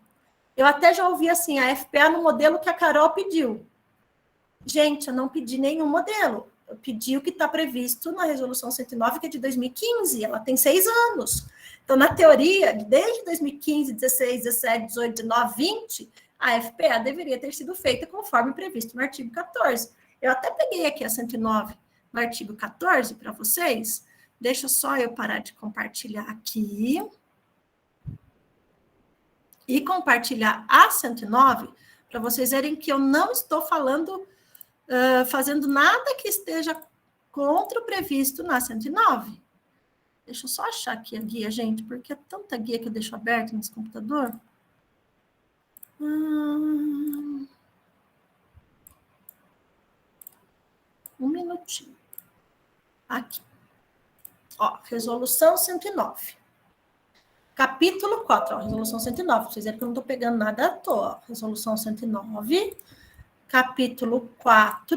Eu até já ouvi assim, a FPA no modelo que a Carol pediu. Gente, eu não pedi nenhum modelo. Eu pedi o que está previsto na Resolução 109, que é de 2015. Ela tem 6 anos. Então, na teoria, desde 2015, 16, 17, 18, 19, 20, a FPA deveria ter sido feita conforme previsto no artigo 14. Eu até peguei aqui a 109 no artigo 14 para vocês. Deixa só eu parar de compartilhar aqui. E compartilhar a 109, para vocês verem que eu não estou fazendo nada que esteja contra o previsto na 109. Deixa eu só achar aqui a guia, gente, porque é tanta guia que eu deixo aberta nesse computador. Um minutinho. Aqui. Ó, resolução 109. Capítulo 4, ó, resolução 109. Vocês verem que eu não estou pegando nada à toa. Resolução 109, capítulo 4,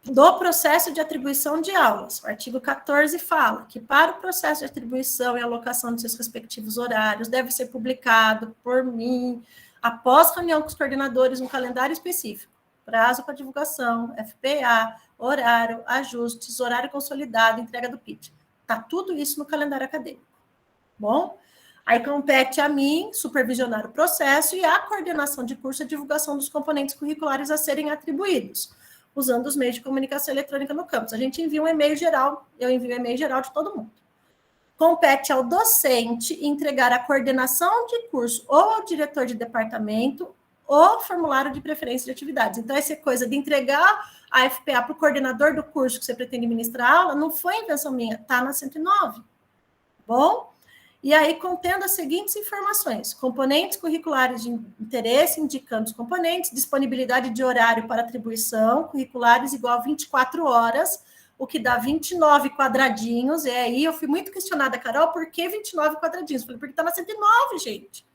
do processo de atribuição de aulas. O artigo 14 fala que para o processo de atribuição e alocação de seus respectivos horários, deve ser publicado por mim, após reunião com os coordenadores, um calendário específico. Prazo para divulgação, FPA, horário, ajustes, horário consolidado, entrega do PIT. Está tudo isso no calendário acadêmico. Bom, aí compete a mim supervisionar o processo e a coordenação de curso e a divulgação dos componentes curriculares a serem atribuídos, usando os meios de comunicação eletrônica no campus. A gente envia um e-mail geral, eu envio um e-mail geral de todo mundo. Compete ao docente entregar a coordenação de curso ou ao diretor de departamento o formulário de preferência de atividades. Então, essa coisa de entregar a FPA para o coordenador do curso que você pretende ministrar a aula, não foi invenção minha, está na 109. Bom? E aí, contendo as seguintes informações: componentes curriculares de interesse, indicando os componentes, disponibilidade de horário para atribuição, curriculares igual a 24 horas, o que dá 29 quadradinhos. E aí, eu fui muito questionada, Carol, por que 29 quadradinhos? Falei, porque está na 109, gente.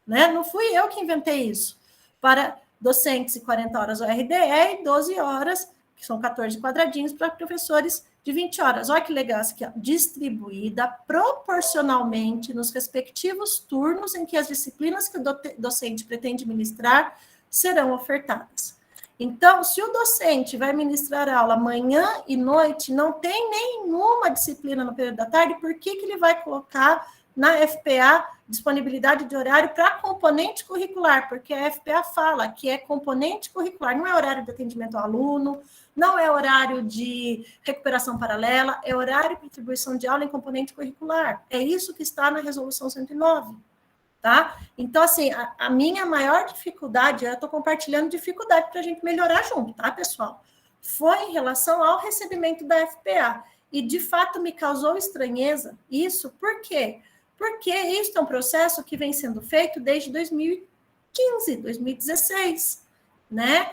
Né? Não fui eu que inventei isso. Para docentes e 40 horas ORDE e 12 horas, que são 14 quadradinhos, para professores de 20 horas. Olha que legal isso aqui, ó. Distribuída proporcionalmente nos respectivos turnos em que as disciplinas que o docente pretende ministrar serão ofertadas. Então, se o docente vai ministrar aula manhã e noite, não tem nenhuma disciplina no período da tarde, por que ele vai colocar na FPA disponibilidade de horário para componente curricular? Porque a FPA fala que é componente curricular, não é horário de atendimento ao aluno, não é horário de recuperação paralela, é horário para atribuição de aula em componente curricular. É isso que está na Resolução 109, tá? Então, assim, a minha maior dificuldade, eu estou compartilhando dificuldade para a gente melhorar junto, tá, pessoal? foi em relação ao recebimento da FPA. E, de fato, me causou estranheza isso. Por quê? Porque isso é um processo que vem sendo feito desde 2015, 2016, né?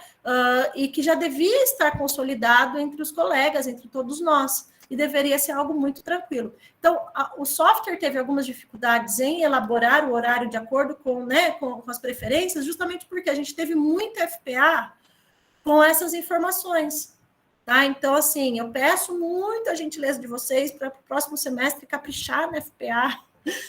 E que já devia estar consolidado entre os colegas, entre todos nós, e deveria ser algo muito tranquilo. Então, o software teve algumas dificuldades em elaborar o horário de acordo com, né, com as preferências, justamente porque a gente teve muita FPA com essas informações. Tá? Então, assim, eu peço muito a gentileza de vocês para o próximo semestre caprichar na FPA,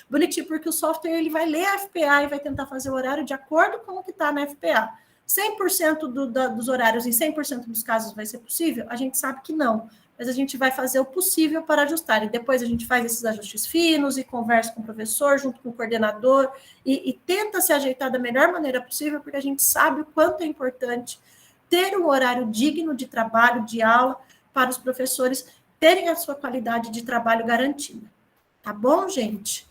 bonitinho, porque o software ele vai ler a FPA e vai tentar fazer o horário de acordo com o que está na FPA. 100% dos horários em 100% dos casos vai ser possível? A gente sabe que não, mas a gente vai fazer o possível para ajustar. E depois a gente faz esses ajustes finos e conversa com o professor, junto com o coordenador, e tenta se ajeitar da melhor maneira possível, porque a gente sabe o quanto é importante ter um horário digno de trabalho, de aula, para os professores terem a sua qualidade de trabalho garantida. Tá bom, gente?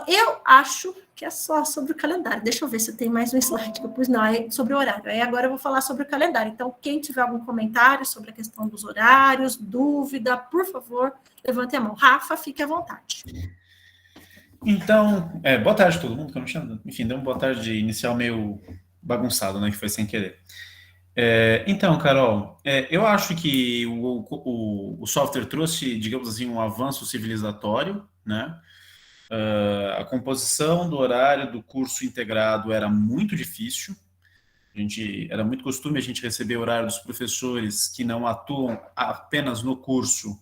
Eu acho que é só sobre o calendário. Deixa eu ver se tem mais um slide que eu pus. Não, é sobre o horário. Aí agora eu vou falar sobre o calendário. Então, quem tiver algum comentário sobre a questão dos horários, dúvida, por favor, levante a mão. Rafa, fique à vontade. Então, boa tarde a todo mundo, que eu não tinha, enfim, deu uma boa tarde inicial meio bagunçado, né, que foi sem querer. Então, Carol, eu acho que o software trouxe, digamos assim, um avanço civilizatório, né? A composição do horário do curso integrado era muito difícil. Era muito costume a gente receber o horário dos professores que não atuam apenas no curso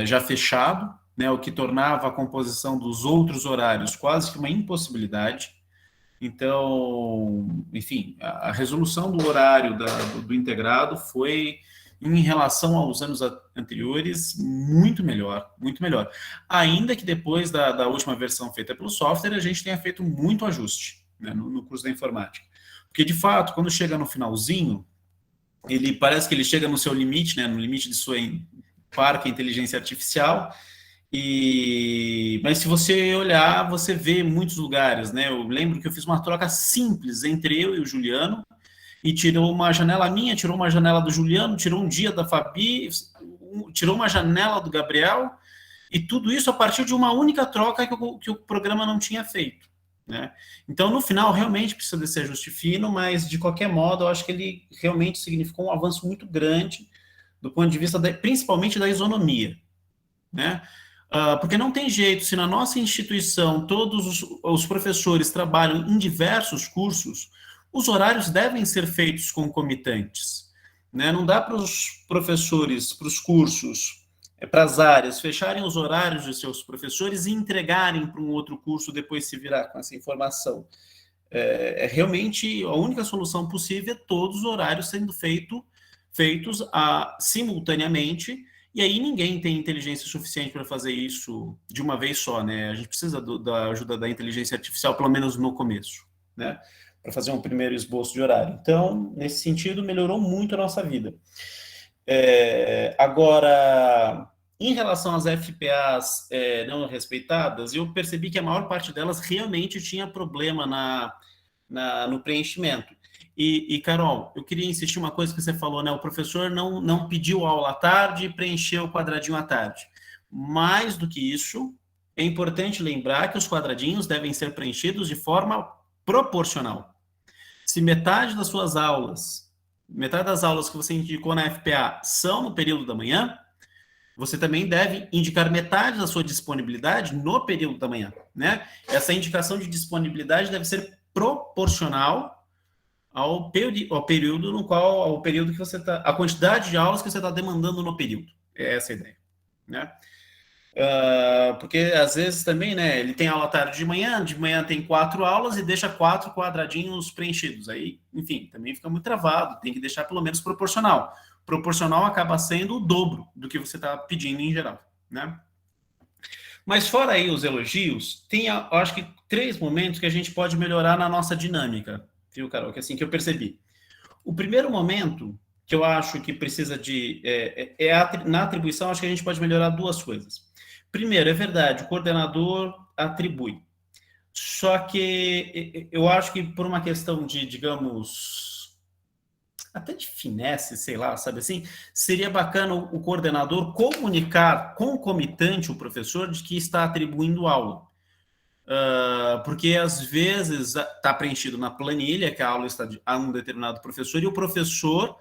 já fechado, né? O que tornava a composição dos outros horários quase que uma impossibilidade. Então, enfim, a resolução do horário do integrado foi, em relação aos anos anteriores, muito melhor, muito melhor. Ainda que depois da última versão feita pelo software, a gente tenha feito muito ajuste, né, no curso da informática. Porque, de fato, quando chega no finalzinho, ele parece que ele chega no seu limite, né, no limite de sua parque inteligência artificial. Mas se você olhar, você vê muitos lugares, né? Eu lembro que eu fiz uma troca simples entre eu e o Juliano, e tirou uma janela minha, tirou uma janela do Juliano, tirou um dia da Fabi, tirou uma janela do Gabriel, e tudo isso a partir de uma única troca que o programa não tinha feito, né? Então, no final, realmente precisa desse ajuste fino, mas, de qualquer modo, eu acho que ele realmente significou um avanço muito grande do ponto de vista, principalmente, da isonomia, né? Porque não tem jeito, se na nossa instituição todos os professores trabalham em diversos cursos, os horários devem ser feitos concomitantes, né? Não dá para os professores, para os cursos, para as áreas, fecharem os horários de seus professores e entregarem para um outro curso depois se virar com essa informação. Realmente a única solução possível é todos os horários sendo feitos simultaneamente. E aí ninguém tem inteligência suficiente para fazer isso de uma vez só, né? A gente precisa da ajuda da inteligência artificial, pelo menos no começo, né? Para fazer um primeiro esboço de horário. Então, nesse sentido, melhorou muito a nossa vida. Agora, em relação às FPAs não respeitadas, eu percebi que a maior parte delas realmente tinha problema no preenchimento. E, Carol, eu queria insistir uma coisa que você falou, né? O professor não pediu aula à tarde e preencheu o quadradinho à tarde. Mais do que isso, é importante lembrar que os quadradinhos devem ser preenchidos de forma proporcional. Se metade das aulas que você indicou na FPA são no período da manhã, você também deve indicar metade da sua disponibilidade no período da manhã, né? Essa indicação de disponibilidade deve ser proporcional ao período no qual, ao período que você está, a quantidade de aulas que você está demandando no período. É essa a ideia, né? Porque às vezes também, né, ele tem aula tarde de manhã tem 4 aulas e deixa 4 quadradinhos preenchidos. Aí, enfim, também fica muito travado, tem que deixar pelo menos proporcional. Proporcional acaba sendo o dobro do que você está pedindo em geral, né? Mas fora aí os elogios, tem, eu acho que 3 momentos que a gente pode melhorar na nossa dinâmica, viu, Carol? Que assim que eu percebi. O primeiro momento que eu acho que precisa na atribuição, acho que a gente pode melhorar 2 coisas. Primeiro, é verdade, o coordenador atribui. Só que eu acho que por uma questão de, digamos, até de finesse, sei lá, sabe assim, seria bacana o coordenador comunicar concomitante o professor de que está atribuindo aula. Porque às vezes está preenchido na planilha que a aula está a um determinado professor e o professor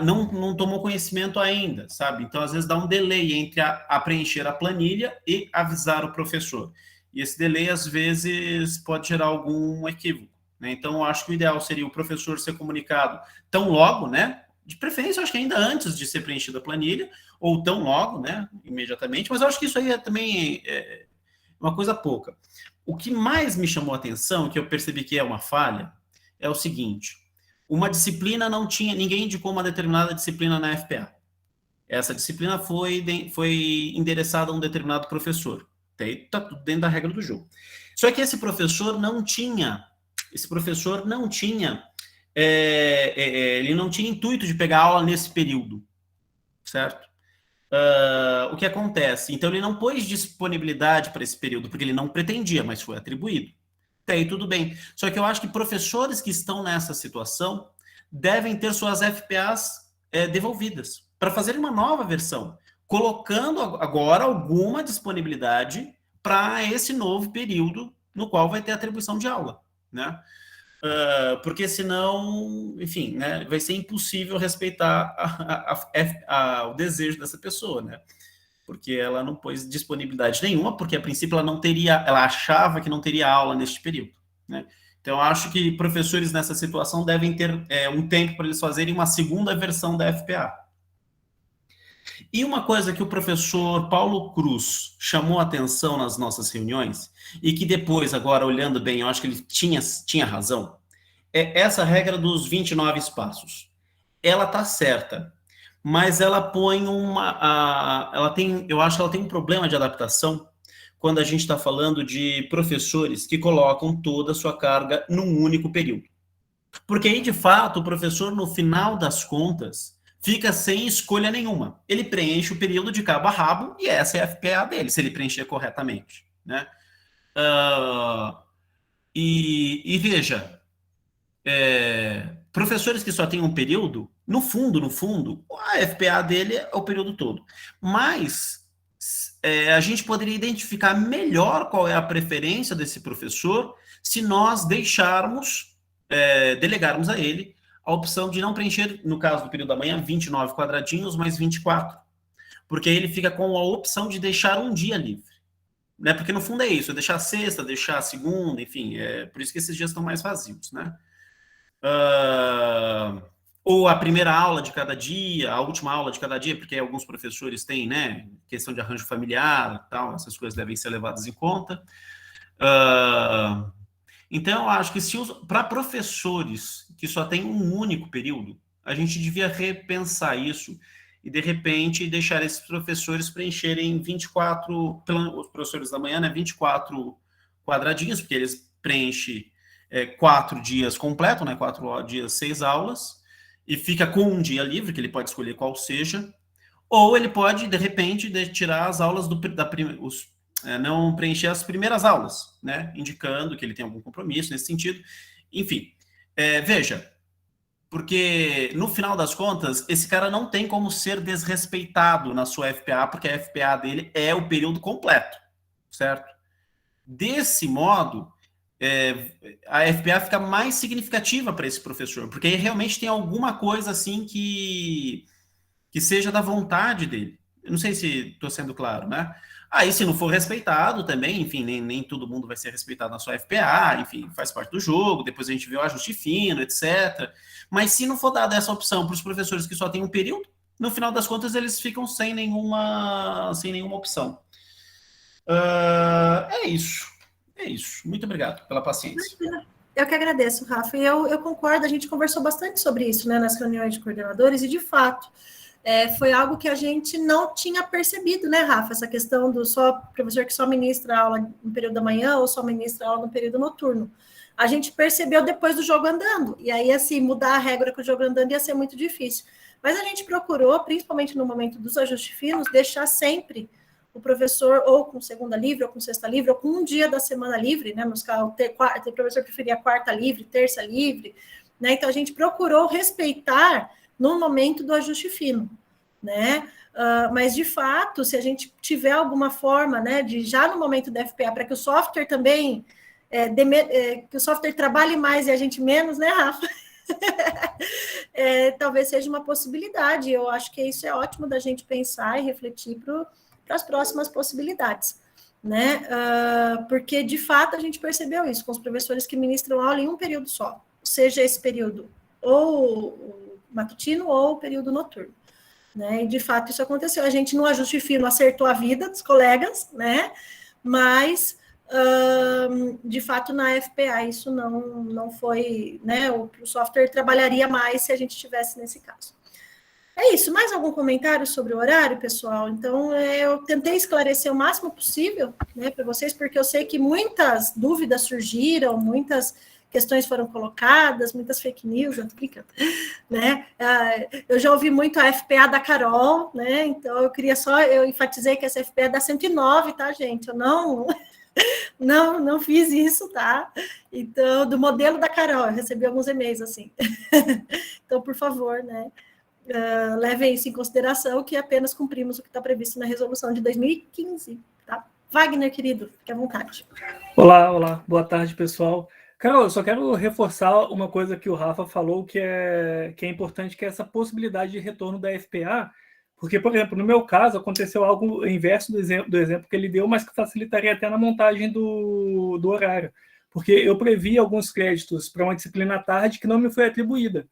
não tomou conhecimento ainda, sabe? Então, às vezes, dá um delay entre a preencher a planilha e avisar o professor. E esse delay, às vezes, pode gerar algum equívoco, né? Então, eu acho que o ideal seria o professor ser comunicado tão logo, né? De preferência, eu acho que ainda antes de ser preenchida a planilha, ou tão logo, né? Imediatamente, mas eu acho que isso aí também é uma coisa pouca. O que mais me chamou a atenção, que eu percebi que é uma falha, é o seguinte: uma disciplina não tinha, ninguém indicou uma determinada disciplina na FPA. Essa disciplina foi endereçada a um determinado professor. Está tudo dentro da regra do jogo. Só que esse professor não tinha, ele não tinha intuito de pegar aula nesse período, certo? O que acontece? Então, ele não pôs disponibilidade para esse período, porque ele não pretendia, mas foi atribuído. Até aí tudo bem. Só que eu acho que professores que estão nessa situação devem ter suas FPAs devolvidas, para fazer uma nova versão, colocando agora alguma disponibilidade para esse novo período no qual vai ter atribuição de aula, né? Porque senão, enfim, né, vai ser impossível respeitar o desejo dessa pessoa, né? Porque ela não pôs disponibilidade nenhuma, porque a princípio ela achava que não teria aula neste período, né? Então, eu acho que professores nessa situação devem ter um tempo para eles fazerem uma segunda versão da FPA. E uma coisa que o professor Paulo Cruz chamou a atenção nas nossas reuniões, e que depois, agora olhando bem, eu acho que ele tinha razão, é essa regra dos 29 espaços. Ela está certa, mas ela põe eu acho que ela tem um problema de adaptação quando a gente está falando de professores que colocam toda a sua carga num único período. Porque aí, de fato, o professor, no final das contas, fica sem escolha nenhuma. Ele preenche o período de cabo a rabo e essa é a FPA dele, se ele preencher corretamente, né? E veja, professores que só têm um período, no fundo, a FPA dele é o período todo. Mas a gente poderia identificar melhor qual é a preferência desse professor se nós delegarmos a ele a opção de não preencher, no caso do período da manhã, 29 quadradinhos, mas 24. Porque aí ele fica com a opção de deixar um dia livre. Né? Porque no fundo é isso, é deixar a sexta, deixar a segunda, enfim, por isso que esses dias estão mais vazios, né? Ou a primeira aula de cada dia, a última aula de cada dia, porque alguns professores têm, né, questão de arranjo familiar, tal, essas coisas devem ser levadas em conta. Então, eu acho que para professores que só têm um único período, a gente devia repensar isso e, de repente, deixar esses professores preencherem 24, os professores da manhã, né, 24 quadradinhos, porque eles preenchem 4 dias completo, né, 4 dias, 6 aulas, e fica com um dia livre, que ele pode escolher qual seja, ou ele pode, de repente, tirar as aulas não preencher as primeiras aulas, né, indicando que ele tem algum compromisso nesse sentido. Enfim, veja, porque no final das contas, esse cara não tem como ser desrespeitado na sua FPA, porque a FPA dele é o período completo, certo? Desse modo, a FPA fica mais significativa para esse professor, porque aí realmente tem alguma coisa assim que seja da vontade dele. Eu não sei se estou sendo claro, né? Aí, se não for respeitado também, enfim, nem todo mundo vai ser respeitado na sua FPA, enfim, faz parte do jogo, depois a gente vê o ajuste fino, etc. Mas se não for dada essa opção para os professores que só têm um período, no final das contas eles ficam sem nenhuma opção. É isso. Muito obrigado pela paciência. Eu que agradeço, Rafa. E eu concordo, a gente conversou bastante sobre isso, né, nas reuniões de coordenadores, e de fato, foi algo que a gente não tinha percebido, né, Rafa? Essa questão do professor que só ministra aula no período da manhã ou só ministra aula no período noturno. A gente percebeu depois do jogo andando. E aí, assim, mudar a regra com o jogo andando ia ser muito difícil. Mas a gente procurou, principalmente no momento dos ajustes finos, deixar sempre o professor ou com segunda livre, ou com sexta livre, ou com um dia da semana livre, né? Tem professor que preferia quarta livre, terça livre, né? Então, a gente procurou respeitar no momento do ajuste fino, né? Mas, de fato, se a gente tiver alguma forma, né, de já no momento do FPA, para que o software também, que o software trabalhe mais e a gente menos, né, Rafa? Talvez seja uma possibilidade. Eu acho que isso é ótimo da gente pensar e refletir para as próximas possibilidades, né? Porque, de fato, a gente percebeu isso com os professores que ministram aula em um período só, seja esse período ou o matutino ou o período noturno, né? E, de fato, isso aconteceu. A gente, no ajuste fino, acertou a vida dos colegas, né? Mas, de fato, na FPA, isso não foi, né? O software trabalharia mais se a gente estivesse nesse caso. É isso. Mais algum comentário sobre o horário, pessoal? Então, eu tentei esclarecer o máximo possível, né, para vocês, porque eu sei que muitas dúvidas surgiram, muitas questões foram colocadas, muitas fake news, não tô brincando, né? Eu já ouvi muito a FPA da Carol, né? Então, eu enfatizei que essa FPA é da 109, tá, gente? Eu não fiz isso, tá? Então, do modelo da Carol, eu recebi alguns e-mails assim. Então, por favor, né? Levem isso em consideração, que apenas cumprimos o que está previsto na resolução de 2015, tá? Wagner, querido, fique à vontade. Olá, boa tarde, pessoal. Carol, eu só quero reforçar uma coisa que o Rafa falou que é importante, que é essa possibilidade de retorno da FPA, porque, por exemplo, no meu caso, aconteceu algo inverso do exemplo que ele deu, mas que facilitaria até na montagem do horário, porque eu previ alguns créditos para uma disciplina à tarde que não me foi atribuída.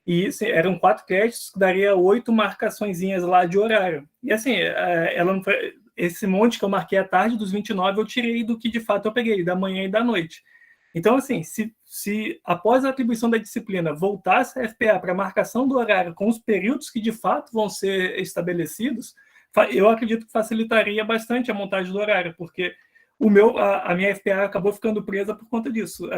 E eram 4 créditos, que daria 8 marcaçõezinhas lá de horário. E assim, ela não foi, esse monte que eu marquei à tarde, dos 29, eu tirei do que de fato eu peguei, da manhã e da noite. Então, assim, se após a atribuição da disciplina voltasse a FPA para marcação do horário com os períodos que de fato vão ser estabelecidos, eu acredito que facilitaria bastante a montagem do horário, porque a minha FPA acabou ficando presa por conta disso.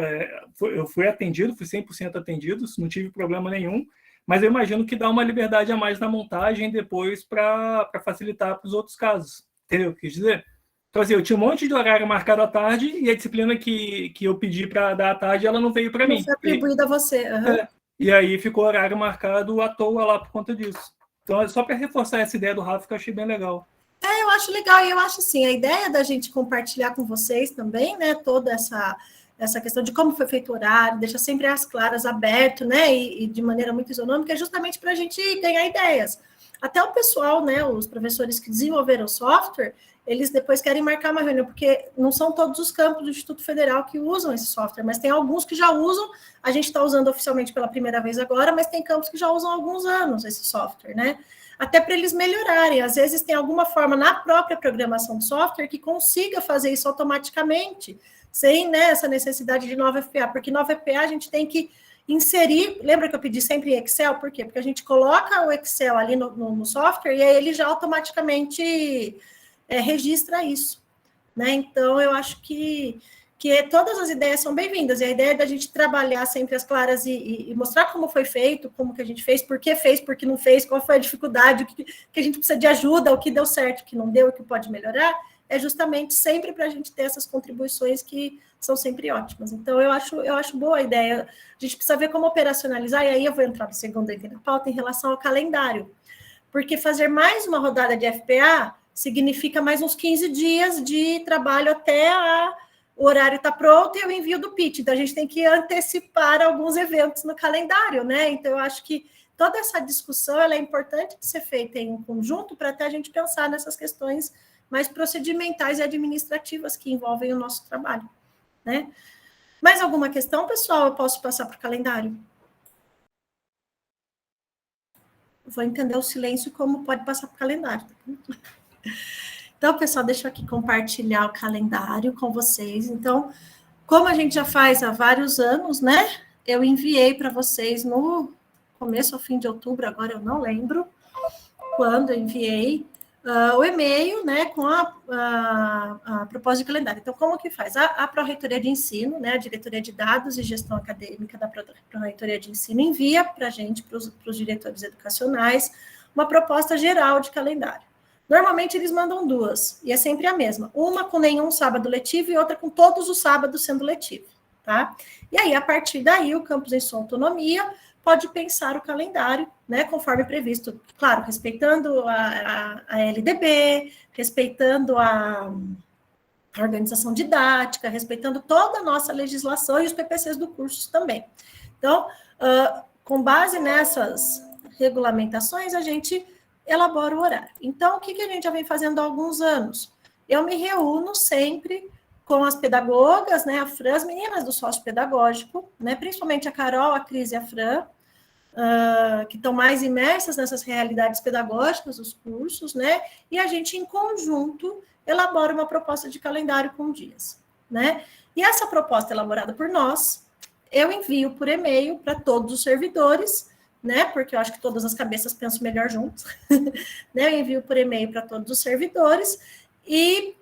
Eu fui atendido, fui 100% atendido, não tive problema nenhum, mas eu imagino que dá uma liberdade a mais na montagem depois para facilitar para os outros casos. Entendeu o que eu quis dizer? Então, assim, eu tinha um monte de horário marcado à tarde e a disciplina que eu pedi para dar à tarde, ela não veio para mim. Não foi atribuída a você. Uhum. E aí ficou horário marcado à toa lá por conta disso. Então, é só para reforçar essa ideia do Rafa, que eu achei bem legal. Eu acho legal, e eu acho assim, a ideia da gente compartilhar com vocês também, né, toda essa questão de como foi feito o horário, deixar sempre as claras aberto, né, e de maneira muito isonômica, é justamente para a gente ganhar ideias. Até o pessoal, né, os professores que desenvolveram o software, eles depois querem marcar uma reunião, porque não são todos os campos do Instituto Federal que usam esse software, mas tem alguns que já usam, a gente está usando oficialmente pela primeira vez agora, mas tem campos que já usam há alguns anos esse software, né? Até para eles melhorarem. Às vezes tem alguma forma na própria programação do software que consiga fazer isso automaticamente, sem, né, essa necessidade de nova FPA, porque nova FPA a gente tem que inserir, lembra que eu pedi sempre Excel? Por quê? Porque a gente coloca o Excel ali no software e aí ele já automaticamente registra isso, né? Então, eu acho que todas as ideias são bem-vindas, e a ideia é da gente trabalhar sempre as claras e mostrar como foi feito, como que a gente fez, por que não fez, qual foi a dificuldade, o que a gente precisa de ajuda, o que deu certo, o que não deu, o que pode melhorar, é justamente sempre para a gente ter essas contribuições que são sempre ótimas. Então, eu acho boa a ideia. A gente precisa ver como operacionalizar, e aí eu vou entrar no segundo item da pauta em relação ao calendário, porque fazer mais uma rodada de FPA significa mais uns 15 dias de trabalho até o horário está pronto e o envio do pitch. Então, a gente tem que antecipar alguns eventos no calendário, né? Então, eu acho que toda essa discussão ela é importante de ser feita em conjunto para até a gente pensar nessas questões mais procedimentais e administrativas que envolvem o nosso trabalho, né? Mais alguma questão, pessoal? Eu posso passar para o calendário? Vou entender o silêncio como pode passar para o calendário. Então, pessoal, deixa eu aqui compartilhar o calendário com vocês. Então, como a gente já faz há vários anos, né? Eu enviei para vocês no começo ou fim de outubro, agora eu não lembro quando eu enviei o e-mail, né, com a proposta de calendário. Então, como que faz? A Pró-Reitoria de Ensino, né, a Diretoria de Dados e Gestão Acadêmica da Pró-Reitoria de Ensino envia para a gente, para os diretores educacionais, uma proposta geral de calendário. Normalmente, eles mandam 2, e é sempre a mesma. Uma com nenhum sábado letivo e outra com todos os sábados sendo letivo, tá? E aí, a partir daí, o campus, em sua autonomia, pode pensar o calendário, né, conforme previsto, claro, respeitando a LDB, respeitando a organização didática, respeitando toda a nossa legislação e os PPCs do curso também. Então, com base nessas regulamentações, a gente elabora o horário. Então, o que a gente já vem fazendo há alguns anos? Eu me reúno sempre com as pedagogas, né, a Fran, as meninas do sócio pedagógico, né, principalmente a Carol, a Cris e a Fran, que estão mais imersas nessas realidades pedagógicas dos cursos, né, e a gente, em conjunto, elabora uma proposta de calendário com dias, né, e essa proposta elaborada por nós, eu envio por e-mail para todos os servidores, né, porque eu acho que todas as cabeças pensam melhor juntos, né, eu envio por e-mail para todos os servidores, e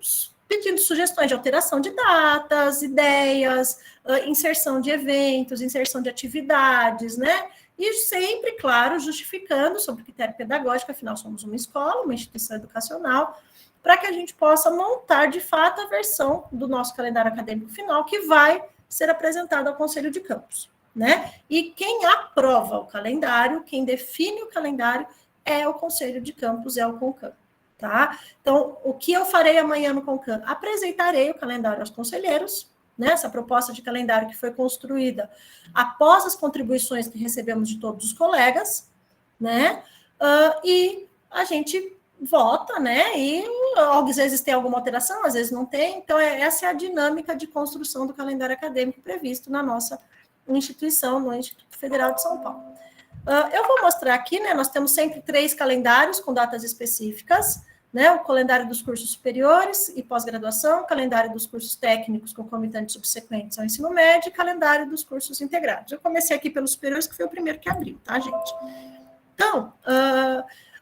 pedindo sugestões de alteração de datas, ideias, inserção de eventos, inserção de atividades, né? E sempre, claro, justificando sobre o critério pedagógico, afinal somos uma escola, uma instituição educacional, para que a gente possa montar, de fato, a versão do nosso calendário acadêmico final, que vai ser apresentado ao Conselho de Campus, né? E quem aprova o calendário, quem define o calendário, é o Conselho de Campus, é o CONCAM. Tá? Então, o que eu farei amanhã no CONCAM? Apresentarei o calendário aos conselheiros, né? Essa proposta de calendário que foi construída após as contribuições que recebemos de todos os colegas, né? E a gente vota, né? E às vezes tem alguma alteração, às vezes não tem. Então, essa é a dinâmica de construção do calendário acadêmico previsto na nossa instituição, no Instituto Federal de São Paulo. Eu vou mostrar aqui, né? Nós temos sempre 3 calendários com datas específicas, né, o calendário dos cursos superiores e pós-graduação, o calendário dos cursos técnicos concomitantes subsequentes ao ensino médio e calendário dos cursos integrados. Eu comecei aqui pelos superiores, que foi o primeiro que abriu, tá, gente? Então,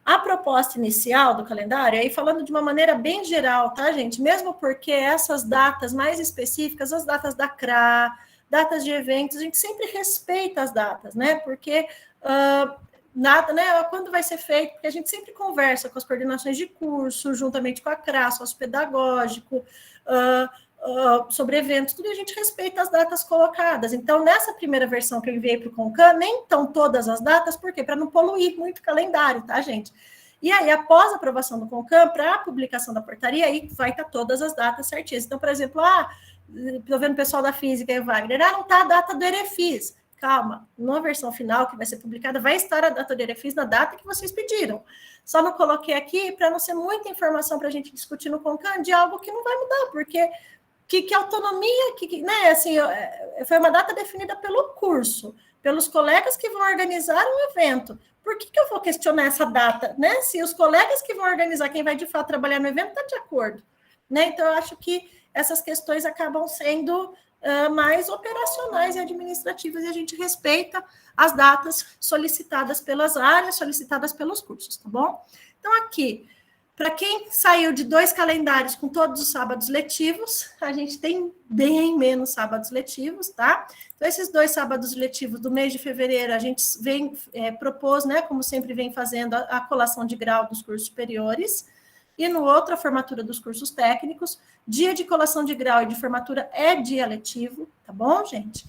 a proposta inicial do calendário, aí falando de uma maneira bem geral, tá, gente? Mesmo porque essas datas mais específicas, as datas da CRA, datas de eventos, a gente sempre respeita as datas, né? Porque nada, né? Quando vai ser feito, porque a gente sempre conversa com as coordenações de curso, juntamente com a CRA, sócio pedagógico, sobre eventos, tudo, e a gente respeita as datas colocadas. Então, nessa primeira versão que eu enviei para o CONCAM, nem estão todas as datas, por quê? Para não poluir muito o calendário, tá, gente? E aí, após a aprovação do CONCAM, para a publicação da portaria, aí vai estar todas as datas certinhas. Então, por exemplo, estou vendo o pessoal da Física e o Wagner, não está a data do EREFIS. Calma, na versão final que vai ser publicada, vai estar a data do EREFIS na data que vocês pediram. Só não coloquei aqui para não ser muita informação para a gente discutir no CONCAM de algo que não vai mudar, porque que autonomia, né, assim, foi uma data definida pelo curso, pelos colegas que vão organizar um evento. Por que eu vou questionar essa data, né? Se os colegas que vão organizar, quem vai de fato trabalhar no evento, está de acordo, né? Então, eu acho que essas questões acabam sendo mais operacionais e administrativas, e a gente respeita as datas solicitadas pelas áreas, solicitadas pelos cursos, tá bom? Então, aqui, para quem saiu de 2 calendários com todos os sábados letivos, a gente tem bem menos sábados letivos, tá? Então, esses 2 sábados letivos do mês de fevereiro, a gente vem propôs, né, como sempre vem fazendo, a colação de grau dos cursos superiores, e no outro, a formatura dos cursos técnicos. Dia de colação de grau e de formatura é dia letivo, tá bom, gente?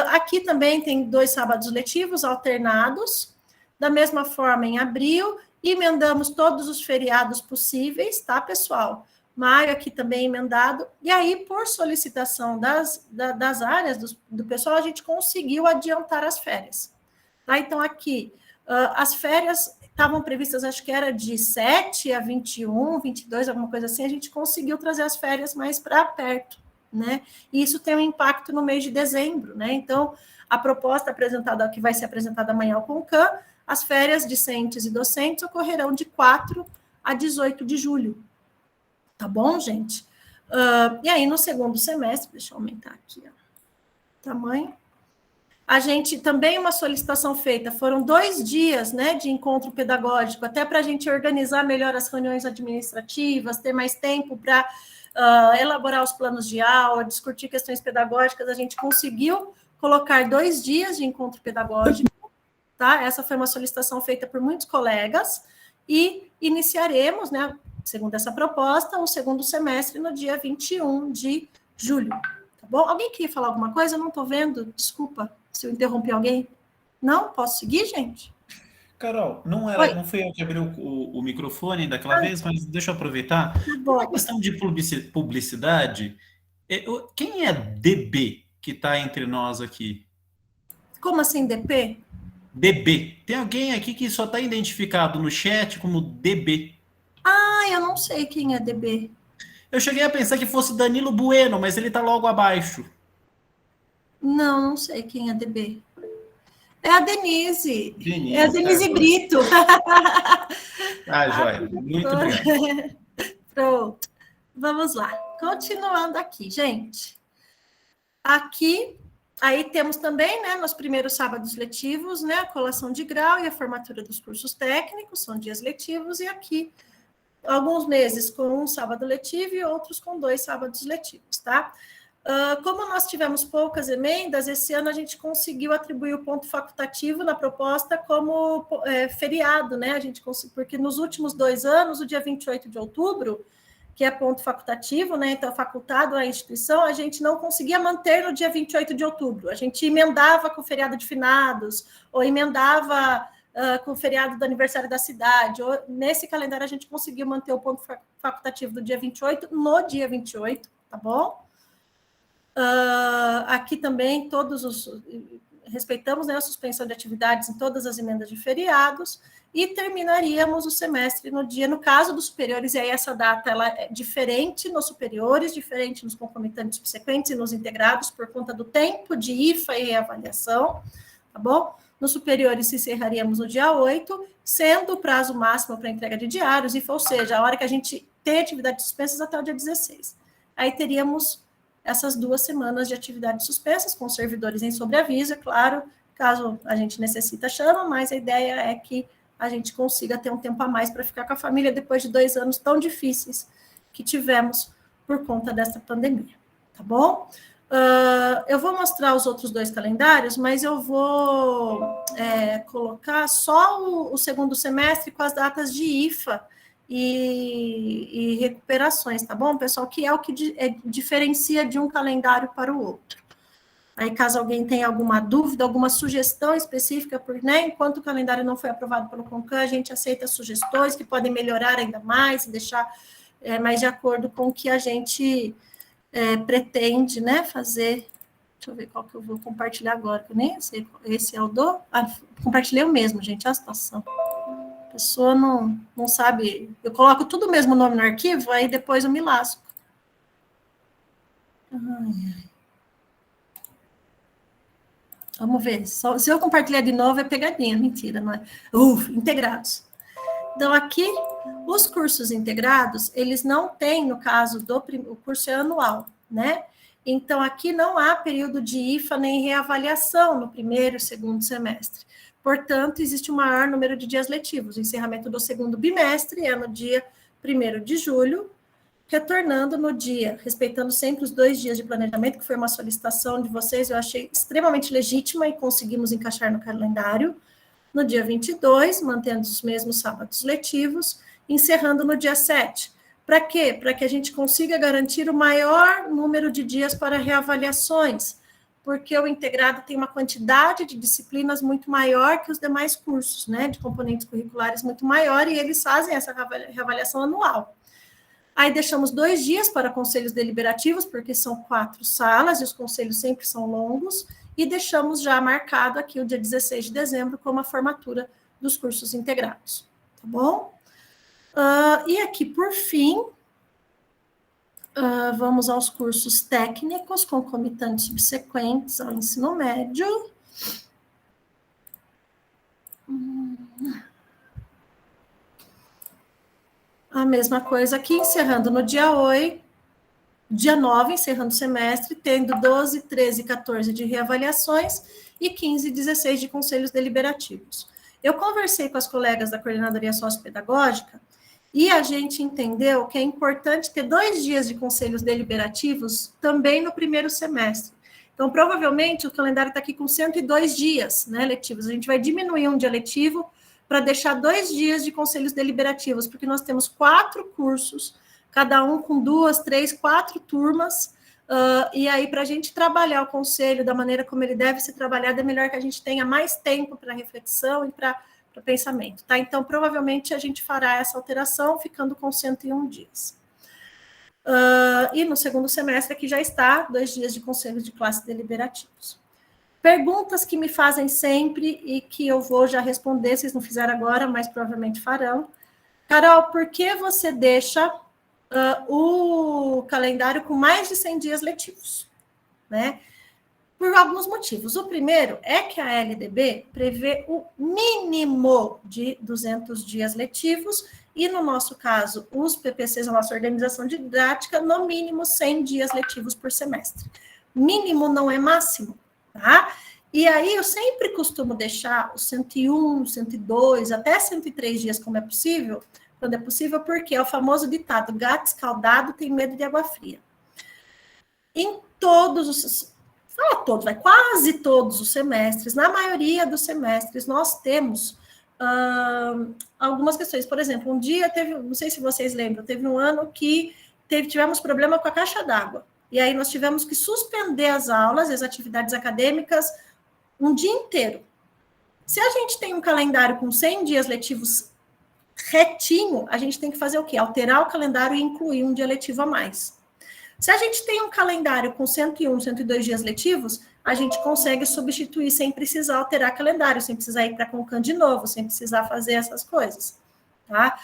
Aqui também tem 2 sábados letivos alternados. Da mesma forma, em abril, emendamos todos os feriados possíveis, tá, pessoal? Maio aqui também emendado. E aí, por solicitação das áreas, do pessoal, a gente conseguiu adiantar as férias. Tá? Então, aqui, as férias estavam previstas, acho que era de 7 a 21, 22, alguma coisa assim, a gente conseguiu trazer as férias mais para perto, né? E isso tem um impacto no mês de dezembro, né? Então, a proposta apresentada, que vai ser apresentada amanhã ao CONCAM, as férias discentes e docentes ocorrerão de 4 a 18 de julho. Tá bom, gente? E aí, no segundo semestre, deixa eu aumentar aqui, ó, tamanho. A gente também, uma solicitação feita, foram 2 dias, né, de encontro pedagógico, até para a gente organizar melhor as reuniões administrativas, ter mais tempo para elaborar os planos de aula, discutir questões pedagógicas. A gente conseguiu colocar 2 dias de encontro pedagógico, tá? Essa foi uma solicitação feita por muitos colegas, e iniciaremos, né, segundo essa proposta, o segundo semestre no dia 21 de julho, tá bom? Alguém queria falar alguma coisa? Eu não estou vendo, desculpa se eu interrompi alguém. Não? Posso seguir, gente? Carol, Oi. não fui eu que abri o microfone daquela vez, mas deixa eu aproveitar. Bom. Uma questão de publicidade, quem é DB que está entre nós aqui? Como assim, DP? DB. Tem alguém aqui que só está identificado no chat como DB. Ah, eu não sei quem é DB. Eu cheguei a pensar que fosse Danilo Bueno, mas ele está logo abaixo. Não sei quem é DB. É a Denise. Denise, É a Denise Brito. Joia. Muito obrigado. Pronto. Vamos lá. Continuando aqui, gente. Aqui, aí temos também, né, nos primeiros sábados letivos, né, a colação de grau e a formatura dos cursos técnicos, são dias letivos, e aqui, alguns meses com um sábado letivo e outros com 2 sábados letivos, tá? Como nós tivemos poucas emendas, esse ano a gente conseguiu atribuir o ponto facultativo na proposta como feriado, né? A gente porque nos últimos 2 anos, o dia 28 de outubro, que é ponto facultativo, né? Então, facultado à instituição, a gente não conseguia manter no dia 28 de outubro. A gente emendava com o feriado de finados, ou emendava com o feriado do aniversário da cidade. Ou, nesse calendário, a gente conseguiu manter o ponto facultativo do dia 28 no dia 28, tá bom? Aqui também respeitamos, né, a suspensão de atividades em todas as emendas de feriados e terminaríamos o semestre no caso dos superiores, e aí essa data ela é diferente nos superiores, diferente nos concomitantes subsequentes e nos integrados por conta do tempo de IFA e reavaliação, tá bom? Nos superiores encerraríamos no dia 8, sendo o prazo máximo para entrega de diários, ou seja, a hora que a gente tem atividades suspensas até o dia 16. Aí teríamos essas 2 semanas de atividades suspensas, com servidores em sobreaviso, é claro, caso a gente necessita, chama, mas a ideia é que a gente consiga ter um tempo a mais para ficar com a família depois de 2 anos tão difíceis que tivemos por conta dessa pandemia, tá bom? Eu vou mostrar os outros 2 calendários, mas eu vou colocar só o segundo semestre com as datas de IFA, e recuperações, tá bom, pessoal? Que é o que diferencia de um calendário para o outro. Aí, caso alguém tenha alguma dúvida, alguma sugestão específica, né, enquanto o calendário não foi aprovado pelo CONCAN, a gente aceita sugestões que podem melhorar ainda mais e deixar mais de acordo com o que a gente pretende, né, fazer. Deixa eu ver qual que eu vou compartilhar agora, que eu nem sei. Esse é o compartilhei o mesmo, gente, a situação. A pessoa não sabe, eu coloco tudo o mesmo nome no arquivo, aí depois eu me lasco. Vamos ver, se eu compartilhar de novo é pegadinha, mentira, não é? Integrados. Então, aqui, os cursos integrados, eles não têm, no caso o curso é anual, né? Então, aqui não há período de IFA nem reavaliação no primeiro e segundo semestre. Portanto, existe um maior número de dias letivos. O encerramento do segundo bimestre é no dia 1º de julho, retornando no dia, respeitando sempre os 2 dias de planejamento, que foi uma solicitação de vocês, eu achei extremamente legítima e conseguimos encaixar no calendário, no dia 22, mantendo os mesmos sábados letivos, encerrando no dia 7. Para quê? Para que a gente consiga garantir o maior número de dias para reavaliações, porque o integrado tem uma quantidade de disciplinas muito maior que os demais cursos, né, de componentes curriculares muito maior, e eles fazem essa reavaliação anual. Aí deixamos 2 dias para conselhos deliberativos, porque são 4 salas, e os conselhos sempre são longos, e deixamos já marcado aqui o dia 16 de dezembro como a formatura dos cursos integrados, tá bom? E aqui, por fim, vamos aos cursos técnicos concomitantes subsequentes ao ensino médio. A mesma coisa aqui, encerrando no dia 8, dia 9, encerrando o semestre, tendo 12, 13 e 14 de reavaliações e 15 e 16 de conselhos deliberativos. Eu conversei com as colegas da coordenadoria sociopedagógica e a gente entendeu que é importante ter 2 dias de conselhos deliberativos também no primeiro semestre. Então, provavelmente, o calendário está aqui com 102 dias, né, letivos. A gente vai diminuir um dia letivo para deixar 2 dias de conselhos deliberativos, porque nós temos 4 cursos, cada um com 2, 3, 4 turmas, E aí, para a gente trabalhar o conselho da maneira como ele deve ser trabalhado, é melhor que a gente tenha mais tempo para reflexão e para pensamento, tá? Então, provavelmente, a gente fará essa alteração, ficando com 101 dias. E no segundo semestre aqui já está 2 dias de conselhos de classe deliberativos. Perguntas que me fazem sempre e que eu vou já responder, vocês não fizeram agora, mas provavelmente farão. Carol, por que você deixa o calendário com mais de 100 dias letivos? Né? Por alguns motivos. O primeiro é que a LDB prevê o mínimo de 200 dias letivos e, no nosso caso, os PPCs, a nossa organização didática, no mínimo 100 dias letivos por semestre. Mínimo não é máximo, tá? E aí eu sempre costumo deixar os 101, 102, até 103 dias, como é possível, quando é possível, porque é o famoso ditado, gato escaldado tem medo de água fria. Em todos os... quase todos os semestres, na maioria dos semestres, nós temos algumas questões. Por exemplo, um dia teve, não sei se vocês lembram, teve um ano que tivemos problema com a caixa d'água. E aí nós tivemos que suspender as aulas, as atividades acadêmicas, um dia inteiro. Se a gente tem um calendário com 100 dias letivos retinho, a gente tem que fazer o quê? Alterar o calendário e incluir um dia letivo a mais. Se a gente tem um calendário com 101, 102 dias letivos, a gente consegue substituir sem precisar alterar calendário, sem precisar ir para a Concan de novo, sem precisar fazer essas coisas. Tá?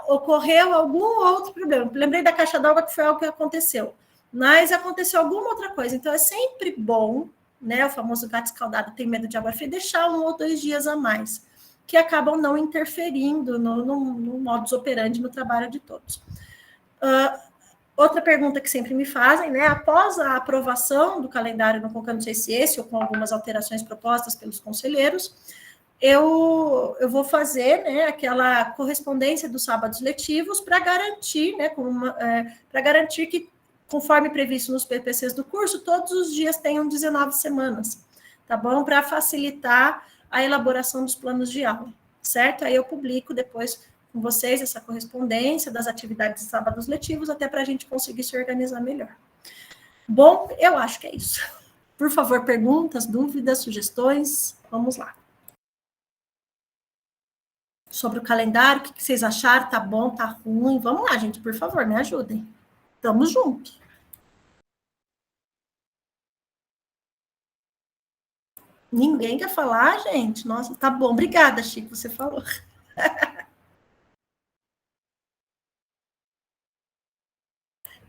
Ocorreu algum outro problema. Lembrei da caixa d'água, que foi algo que aconteceu. Mas aconteceu alguma outra coisa. Então, é sempre bom, né? O famoso gato escaldado tem medo de água fria, deixar 1 ou 2 dias a mais, que acabam não interferindo no modus operandi, no trabalho de todos. Outra pergunta que sempre me fazem, né? Após a aprovação do calendário no Concan, não sei se esse ou com algumas alterações propostas pelos conselheiros, eu vou fazer, né, aquela correspondência dos sábados letivos para garantir, né, para garantir que, conforme previsto nos PPCs do curso, todos os dias tenham 19 semanas, tá bom? Para facilitar a elaboração dos planos de aula, certo? Aí eu publico depois com vocês essa correspondência das atividades de sábados letivos, até para a gente conseguir se organizar melhor. Bom, eu acho que é isso. Por favor, perguntas, dúvidas, sugestões, vamos lá. Sobre o calendário, o que vocês acharam? Tá bom, tá ruim? Vamos lá, gente, por favor, me ajudem. Tamo junto. Ninguém quer falar, gente? Nossa, tá bom. Obrigada, Chico, você falou.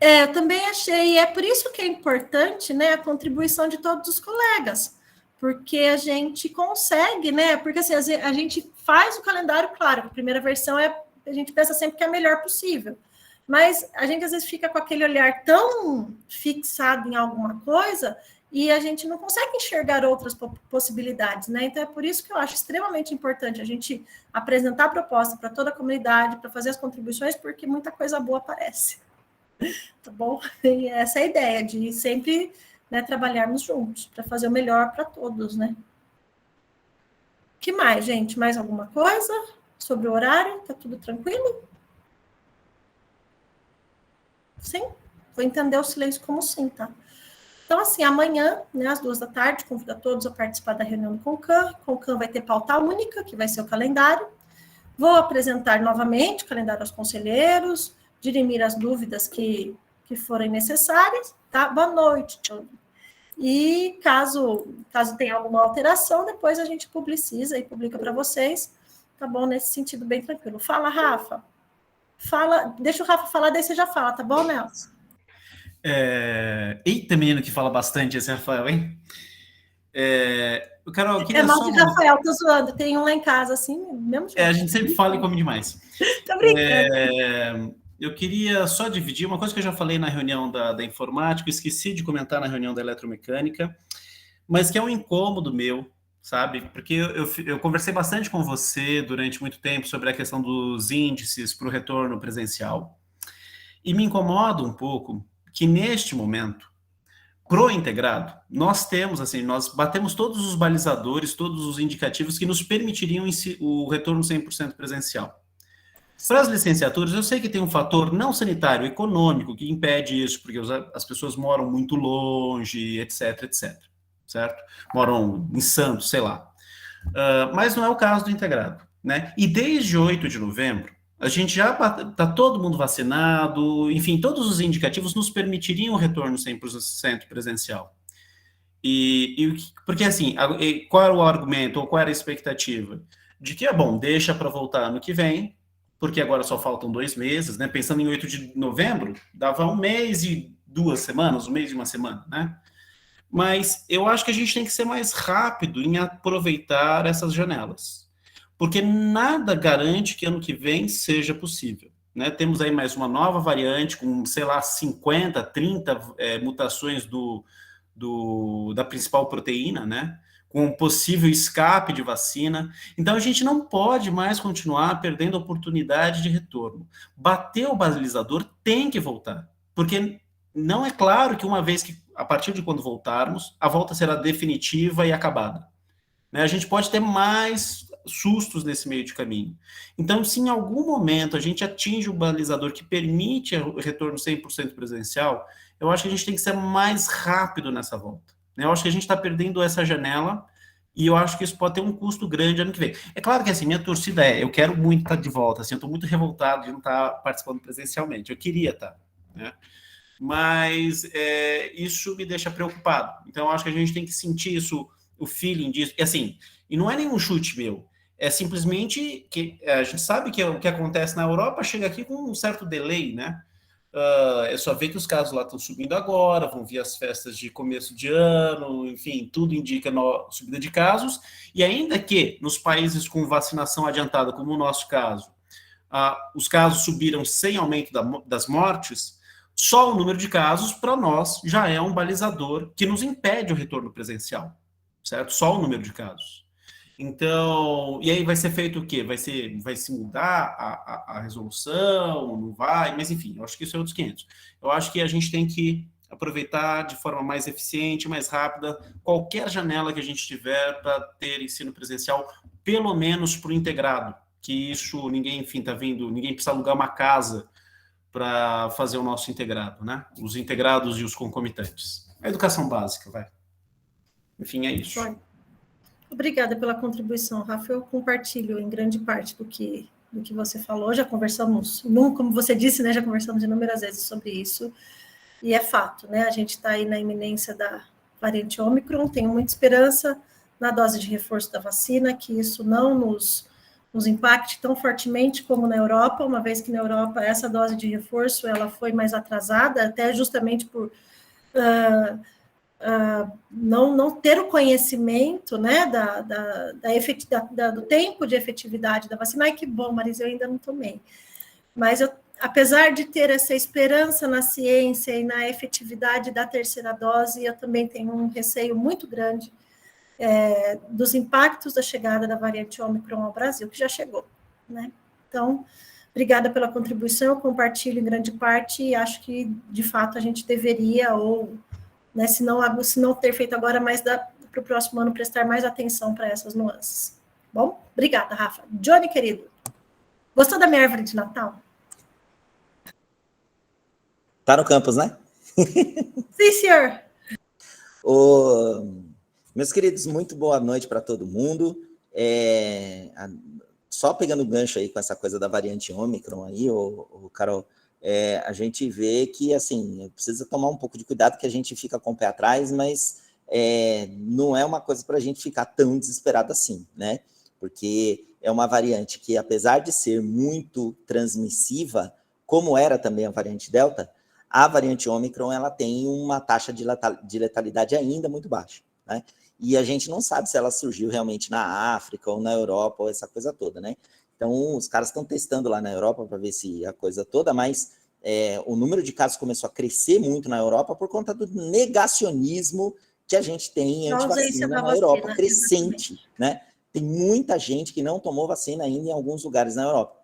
Eu também achei, e é por isso que é importante, né, a contribuição de todos os colegas, porque a gente consegue, né, porque assim, a gente faz o calendário, claro, a primeira versão a gente pensa sempre que é a melhor possível, mas a gente às vezes fica com aquele olhar tão fixado em alguma coisa e a gente não consegue enxergar outras possibilidades, né, então é por isso que eu acho extremamente importante a gente apresentar a proposta para toda a comunidade, para fazer as contribuições, porque muita coisa boa aparece. Tá bom? E essa é a ideia, de sempre, né, trabalharmos juntos, para fazer o melhor para todos, né? Que mais, gente? Mais alguma coisa sobre o horário? Tá tudo tranquilo? Sim? Vou entender o silêncio como sim, tá? Então, assim, amanhã, né, às 14h, convido a todos a participar da reunião do Concan. O Concan vai ter pauta única, que vai ser o calendário. Vou apresentar novamente o calendário aos conselheiros, dirimir as dúvidas que forem necessárias, tá? Boa noite, Tchau. E caso tenha alguma alteração, depois a gente publiciza e publica para vocês, tá bom? Nesse sentido, bem tranquilo. Fala, Rafa. Deixa o Rafa falar, daí você já fala, tá bom, Nelson? Eita, menino que fala bastante esse Rafael, hein? Carol, eu queria mal de Rafael, tô zoando, tem um lá em casa, assim, mesmo jeito. A gente sempre fala e come demais. Tô brincando. Eu queria só dividir uma coisa que eu já falei na reunião da informática, esqueci de comentar na reunião da eletromecânica, mas que é um incômodo meu, sabe? Porque eu conversei bastante com você durante muito tempo sobre a questão dos índices para o retorno presencial. E me incomoda um pouco que, neste momento, pro integrado, nós temos, assim, nós batemos todos os balizadores, todos os indicativos que nos permitiriam o retorno 100% presencial. Para as licenciaturas, eu sei que tem um fator não sanitário, econômico, que impede isso, porque as pessoas moram muito longe, etc, certo? Moram em Santos, sei lá. Mas não é o caso do integrado, né? E desde 8 de novembro, a gente já está todo mundo vacinado, enfim, todos os indicativos nos permitiriam o retorno 100% presencial. Porque assim, qual era o argumento, ou qual era a expectativa? De que, bom, deixa para voltar ano que vem, porque agora só faltam 2 meses, né? Pensando em 8 de novembro, dava 1 mês e 2 semanas, 1 mês e 1 semana, né? Mas eu acho que a gente tem que ser mais rápido em aproveitar essas janelas, porque nada garante que ano que vem seja possível, né? Temos aí mais uma nova variante com, sei lá, 50, 30 mutações da principal proteína, né? Com um possível escape de vacina. Então, a gente não pode mais continuar perdendo a oportunidade de retorno. Bater o balizador tem que voltar, porque não é claro que uma vez que, a partir de quando voltarmos, a volta será definitiva e acabada. Né? A gente pode ter mais sustos nesse meio de caminho. Então, se em algum momento a gente atinge o balizador que permite o retorno 100% presencial, eu acho que a gente tem que ser mais rápido nessa volta. Eu acho que a gente está perdendo essa janela e eu acho que isso pode ter um custo grande ano que vem. É claro que, assim, minha torcida eu quero muito estar de volta, assim, eu estou muito revoltado de não estar participando presencialmente, eu queria estar, né? Mas isso me deixa preocupado. Então, eu acho que a gente tem que sentir isso, o feeling disso, e assim, e não é nenhum chute meu, é simplesmente que a gente sabe que o que acontece na Europa chega aqui com um certo delay, né? É só ver que os casos lá estão subindo agora, vão vir as festas de começo de ano, enfim, tudo indica subida de casos, e ainda que nos países com vacinação adiantada, como o nosso caso, os casos subiram sem aumento das mortes, só o número de casos, para nós, já é um balizador que nos impede o retorno presencial, certo? Só o número de casos. Então, e aí vai ser feito o quê? Vai se mudar a resolução? Não vai? Mas, enfim, eu acho que isso é outros 500. Eu acho que a gente tem que aproveitar de forma mais eficiente, mais rápida, qualquer janela que a gente tiver para ter ensino presencial, pelo menos para o integrado, que isso ninguém, enfim, está vindo, ninguém precisa alugar uma casa para fazer o nosso integrado, né? Os integrados e os concomitantes. A educação básica, vai. Enfim, é isso. Obrigada pela contribuição, Rafa. Eu compartilho em grande parte do que você falou. Já conversamos, como você disse, né? Já conversamos inúmeras vezes sobre isso. E é fato, né? A gente está aí na iminência da variante Ômicron. Tenho muita esperança na dose de reforço da vacina, que isso não nos impacte tão fortemente como na Europa, uma vez que na Europa essa dose de reforço ela foi mais atrasada, até justamente por não ter o conhecimento, né, do tempo de efetividade da vacina. Ai, que bom, Marisa, eu ainda não tomei. Mas apesar de ter essa esperança na ciência e na efetividade da terceira dose, eu também tenho um receio muito grande dos impactos da chegada da variante Ômicron ao Brasil, que já chegou, né? Então, obrigada pela contribuição, eu compartilho em grande parte e acho que, de fato, a gente deveria, ou, né, se não ter feito agora, mas para o próximo ano prestar mais atenção para essas nuances. Bom, obrigada, Rafa. Johnny, querido, gostou da minha árvore de Natal? Tá no campus, né? Sim, senhor. Meus queridos, muito boa noite para todo mundo. Só pegando o gancho aí com essa coisa da variante Ômicron aí, Carol, a gente vê que, assim, precisa tomar um pouco de cuidado, que a gente fica com o pé atrás, mas não é uma coisa para a gente ficar tão desesperado assim, né? Porque é uma variante que, apesar de ser muito transmissiva, como era também a variante Delta, a variante Ômicron, ela tem uma taxa de letalidade ainda muito baixa, né? E a gente não sabe se ela surgiu realmente na África ou na Europa, ou essa coisa toda, né? Então, os caras estão testando lá na Europa para ver se a coisa toda, mas o número de casos começou a crescer muito na Europa por conta do negacionismo que a gente tem anti-vacina na Europa, crescente, né? Tem muita gente que não tomou vacina ainda em alguns lugares na Europa,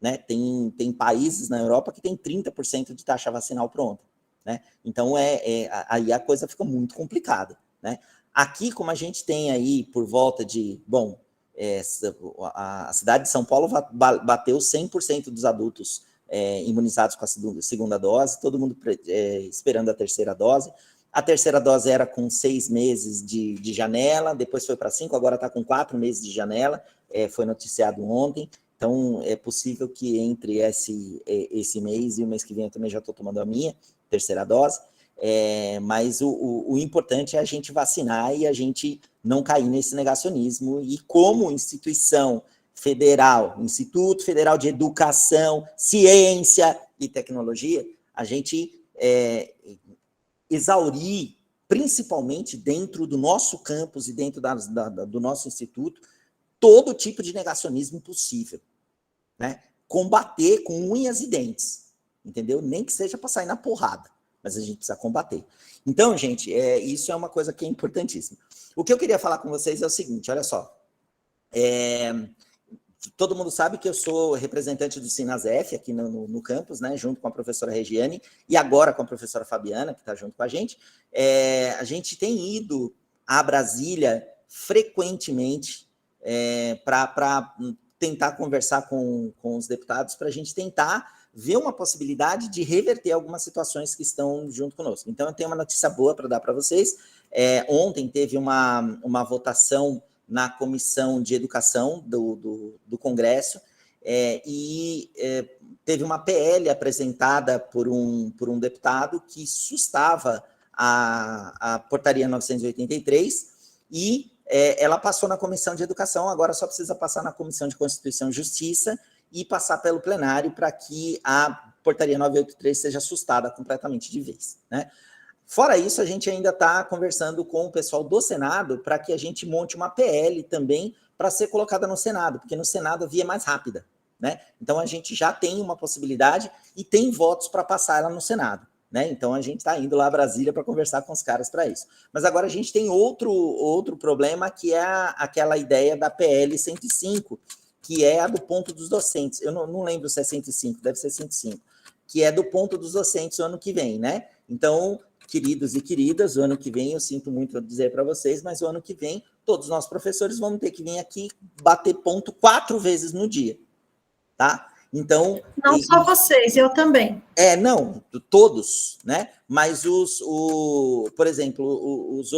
né? Tem países na Europa que tem 30% de taxa vacinal pronta, né? Então, aí a coisa fica muito complicada, né? Aqui, como a gente tem aí por volta de, a cidade de São Paulo bateu 100% dos adultos imunizados com a segunda dose, todo mundo esperando a terceira dose. A terceira dose era com 6 meses de janela, depois foi para 5, agora está com 4 meses de janela, foi noticiado ontem. Então, é possível que entre esse mês e o mês que vem eu também já estou tomando a minha terceira dose. Mas o importante é a gente vacinar e a gente não cair nesse negacionismo. E como instituição federal, Instituto Federal de Educação, Ciência e Tecnologia, a gente exaurir, principalmente dentro do nosso campus e dentro do nosso instituto, todo tipo de negacionismo possível, né? Combater com unhas e dentes, entendeu? Nem que seja para sair na porrada, mas a gente precisa combater. Então, gente, isso é uma coisa que é importantíssima. O que eu queria falar com vocês é o seguinte, olha só. Todo mundo sabe que eu sou representante do Sinasef aqui no campus, né, junto com a professora Regiane e agora com a professora Fabiana, que está junto com a gente. A gente tem ido a Brasília frequentemente para tentar conversar com os deputados, para a gente tentar ver uma possibilidade de reverter algumas situações que estão junto conosco. Então, eu tenho uma notícia boa para dar para vocês. Ontem teve uma votação na Comissão de Educação do Congresso, e teve uma PL apresentada por um deputado que sustava a Portaria 983, e ela passou na Comissão de Educação, agora só precisa passar na Comissão de Constituição e Justiça e passar pelo plenário para que a Portaria 983 seja sustada completamente de vez, né? Fora isso, a gente ainda está conversando com o pessoal do Senado para que a gente monte uma PL também para ser colocada no Senado, porque no Senado a via é mais rápida, né? Então, a gente já tem uma possibilidade e tem votos para passar ela no Senado, né? Então, a gente está indo lá a Brasília para conversar com os caras para isso. Mas agora a gente tem outro problema, que é aquela ideia da PL 105, que é a do ponto dos docentes. Eu não lembro se é 105, deve ser 105, que é do ponto dos docentes o ano que vem, né? Então, queridos e queridas, o ano que vem, eu sinto muito dizer para vocês, mas o ano que vem, todos nós professores vamos ter que vir aqui bater ponto 4 vezes no dia, tá? Então... Não só vocês, eu também. Não, todos, né? Mas por exemplo, os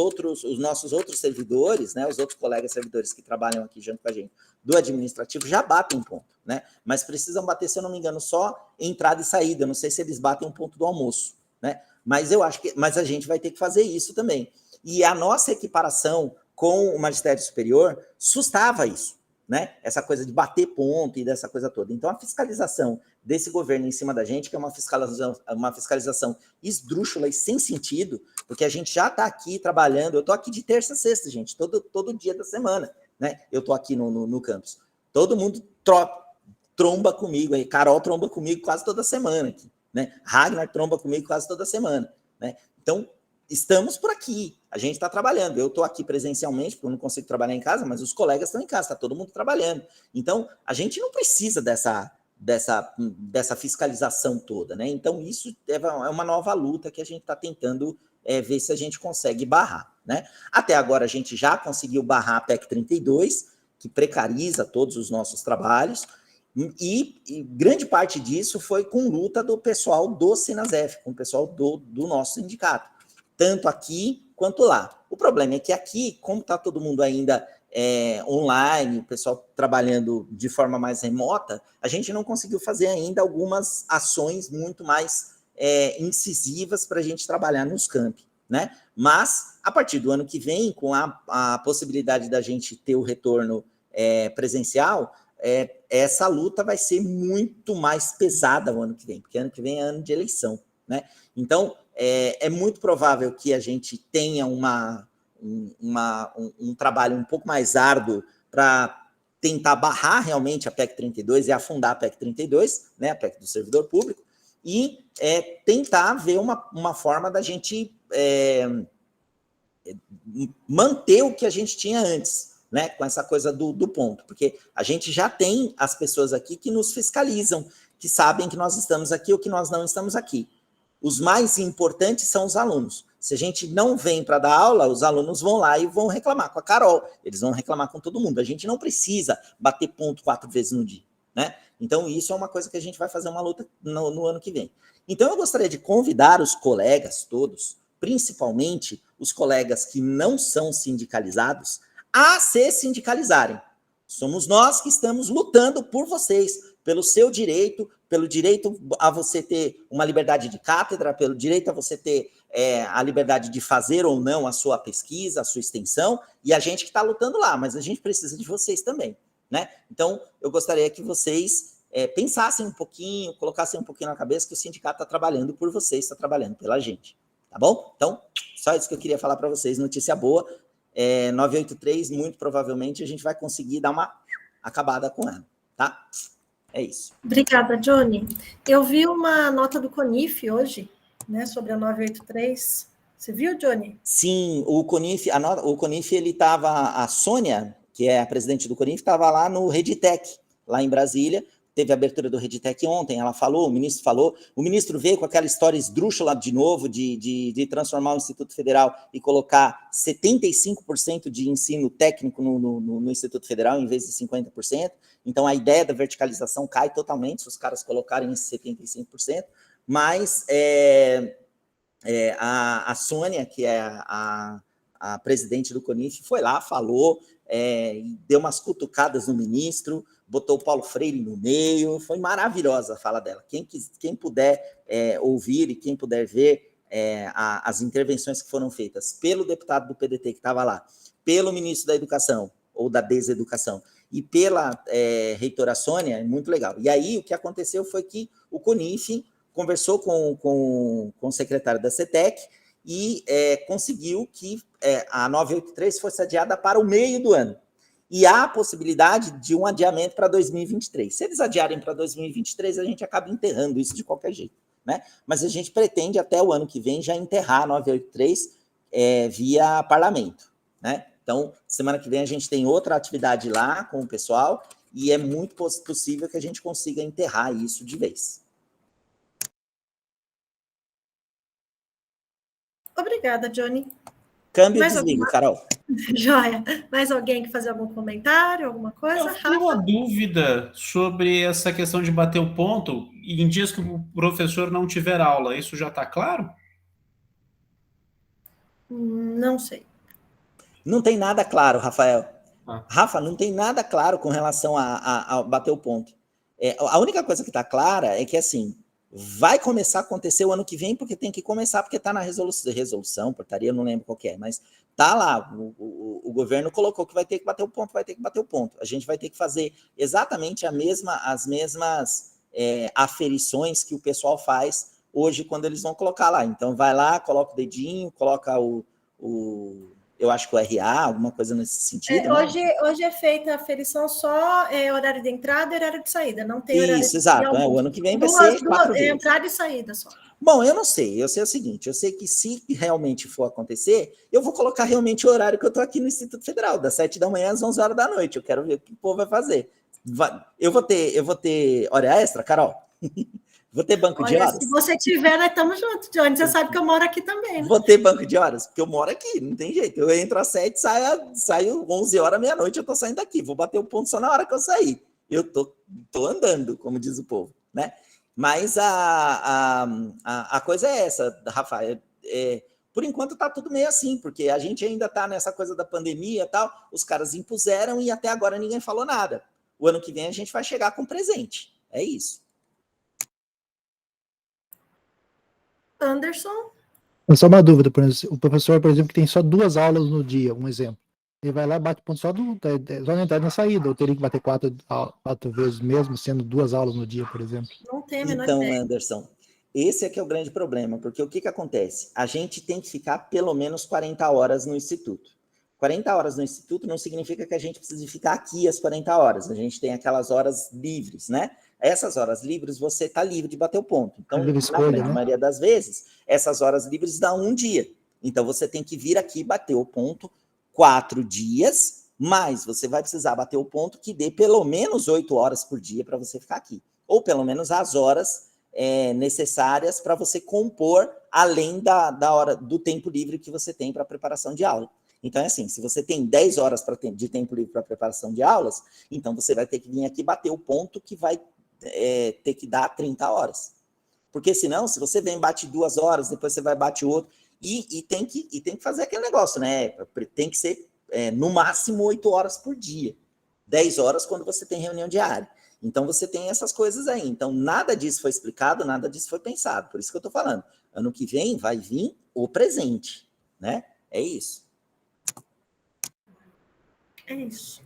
nossos outros servidores, né? Os outros colegas servidores que trabalham aqui junto com a gente, do administrativo, já batem ponto, né? Mas precisam bater, se eu não me engano, só entrada e saída. Eu não sei se eles batem um ponto do almoço, né? Mas eu acho que a gente vai ter que fazer isso também. E a nossa equiparação com o magistério superior sustava isso, né? Essa coisa de bater ponto e dessa coisa toda. Então, a fiscalização desse governo em cima da gente, que é uma fiscalização esdrúxula e sem sentido, porque a gente já está aqui trabalhando, eu estou aqui de terça a sexta, gente, todo dia da semana, né? Eu estou aqui no campus. Todo mundo tromba comigo, aí Carol tromba comigo quase toda semana aqui, né? Ragnar tromba comigo quase toda semana, né? Então, estamos por aqui, a gente está trabalhando. Eu estou aqui presencialmente, porque eu não consigo trabalhar em casa, mas os colegas estão em casa, está todo mundo trabalhando. Então, a gente não precisa dessa fiscalização toda, né? Então, isso é uma nova luta que a gente está tentando ver se a gente consegue barrar, né? Até agora, a gente já conseguiu barrar a PEC 32, que precariza todos os nossos trabalhos, e grande parte disso foi com luta do pessoal do Sinasef, com o pessoal do nosso sindicato, tanto aqui quanto lá. O problema é que aqui, como está todo mundo ainda online, o pessoal trabalhando de forma mais remota, a gente não conseguiu fazer ainda algumas ações muito mais incisivas para a gente trabalhar nos campi, né? Mas, a partir do ano que vem, com a possibilidade da gente ter o retorno presencial, essa luta vai ser muito mais pesada o ano que vem, porque ano que vem é ano de eleição, né? Então, é muito provável que a gente tenha um trabalho um pouco mais árduo para tentar barrar realmente a PEC 32 e afundar a PEC 32, né, a PEC do servidor público, e tentar ver uma forma da gente manter o que a gente tinha antes, né, com essa coisa do ponto, porque a gente já tem as pessoas aqui que nos fiscalizam, que sabem que nós estamos aqui ou que nós não estamos aqui. Os mais importantes são os alunos. Se a gente não vem para dar aula, os alunos vão lá e vão reclamar com a Carol. Eles vão reclamar com todo mundo. A gente não precisa bater ponto 4 vezes no dia, né? Então, isso é uma coisa que a gente vai fazer uma luta no ano que vem. Então, eu gostaria de convidar os colegas todos, principalmente os colegas que não são sindicalizados, a se sindicalizarem. Somos nós que estamos lutando por vocês, pelo seu direito, pelo direito a você ter uma liberdade de cátedra, pelo direito a você ter a liberdade de fazer ou não a sua pesquisa, a sua extensão, e a gente que está lutando lá, mas a gente precisa de vocês também, né? Então, eu gostaria que vocês pensassem um pouquinho, colocassem um pouquinho na cabeça que o sindicato está trabalhando por vocês, está trabalhando pela gente, tá bom? Então, só isso que eu queria falar para vocês, notícia boa. 983, muito provavelmente, a gente vai conseguir dar uma acabada com ela, tá? É isso. Obrigada, Johnny. Eu vi uma nota do CONIF hoje, né, sobre a 983. Você viu, Johnny? Sim, o CONIF, ele estava, a Sônia, que é a presidente do CONIF, estava lá no Reditec, lá em Brasília. Teve a abertura do Reditec ontem, ela falou, o ministro veio com aquela história esdrúxula de novo, de transformar o Instituto Federal e colocar 75% de ensino técnico no Instituto Federal, em vez de 50%, então a ideia da verticalização cai totalmente, se os caras colocarem esse 75%, mas a Sônia, que é a presidente do CONIF, foi lá, falou, deu umas cutucadas no ministro, botou o Paulo Freire no meio, foi maravilhosa a fala dela. Quem puder ouvir e quem puder ver as intervenções que foram feitas pelo deputado do PDT que estava lá, pelo ministro da Educação, ou da Deseducação, e pela reitora Sônia, é muito legal. E aí, o que aconteceu foi que o CONIF conversou com o secretário da CETEC e conseguiu que a 983 fosse adiada para o meio do ano. E há a possibilidade de um adiamento para 2023. Se eles adiarem para 2023, a gente acaba enterrando isso de qualquer jeito, né? Mas a gente pretende, até o ano que vem, já enterrar a 983 via parlamento, né? Então, semana que vem a gente tem outra atividade lá com o pessoal e é muito possível que a gente consiga enterrar isso de vez. Obrigada, Johnny. Câmbio e desligo, Carol. Joia. Mais alguém que fazer algum comentário, alguma coisa? Eu tenho uma dúvida sobre essa questão de bater o ponto em dias que o professor não tiver aula. Isso já está claro? Não sei. Não tem nada claro, Rafael. Ah. Rafa, não tem nada claro com relação a bater o ponto. A única coisa que está clara é que, assim, vai começar a acontecer o ano que vem, porque tem que começar, porque está na resolução, portaria, eu não lembro qual que é, mas está lá, o governo colocou que vai ter que bater o ponto, A gente vai ter que fazer exatamente as mesmas aferições que o pessoal faz hoje quando eles vão colocar lá. Então, vai lá, coloca o dedinho, coloca eu acho que o RA, alguma coisa nesse sentido. Hoje é feita a aferição só horário de entrada e horário de saída, não tem horário Isso, exato. O ano que vem vai ser 4 vezes. Entrada e saída só. Bom, eu não sei. Eu sei o seguinte, eu sei que se realmente for acontecer, eu vou colocar realmente o horário que eu estou aqui no Instituto Federal, das 7 da manhã às 11 horas da noite. Eu quero ver o que o povo vai fazer. Eu vou ter hora extra, Carol? Vou ter banco de horas? Se você tiver, nós estamos juntos, Johnny. Você sabe que eu moro aqui também, né? Vou ter banco de horas? Porque eu moro aqui, não tem jeito. Eu entro às 7, saio 11 horas, meia-noite, eu tô saindo daqui. Vou bater o ponto só na hora que eu sair. Eu tô andando, como diz o povo, né? Mas a coisa é essa, Rafael. Por enquanto tá tudo meio assim, porque a gente ainda tá nessa coisa da pandemia e tal. Os caras impuseram e até agora ninguém falou nada. O ano que vem a gente vai chegar com presente. É isso. Anderson? Só uma dúvida, por exemplo, o professor, por exemplo, que tem só 2 aulas no dia, um exemplo. Ele vai lá e bate ponto só na entrada e na saída, ou teria que bater 4 vezes mesmo, sendo 2 aulas no dia, por exemplo. Não tem a menor Então, ideia. Anderson, esse é que é o grande problema, porque o que acontece? A gente tem que ficar pelo menos 40 horas no Instituto. 40 horas no Instituto não significa que a gente precise ficar aqui as 40 horas, a gente tem aquelas horas livres, né? Essas horas livres, você está livre de bater o ponto. Então, na grande maioria das vezes, essas horas livres dão um dia. Então, você tem que vir aqui bater o ponto 4 dias, mas você vai precisar bater o ponto que dê pelo menos 8 horas por dia para você ficar aqui. Ou pelo menos as horas necessárias para você compor além da hora do tempo livre que você tem para preparação de aula. Então, é assim, se você tem 10 horas de tempo livre para preparação de aulas, então você vai ter que vir aqui bater o ponto que vai ter que dar 30 horas. Porque senão, se você vem bate 2 horas, depois você vai bate outro, e tem que fazer aquele negócio, né? Tem que ser no máximo 8 horas por dia. 10 horas quando você tem reunião diária. Então, você tem essas coisas aí. Então, nada disso foi explicado, nada disso foi pensado. Por isso que eu estou falando. Ano que vem vai vir o presente, né? É isso. É isso.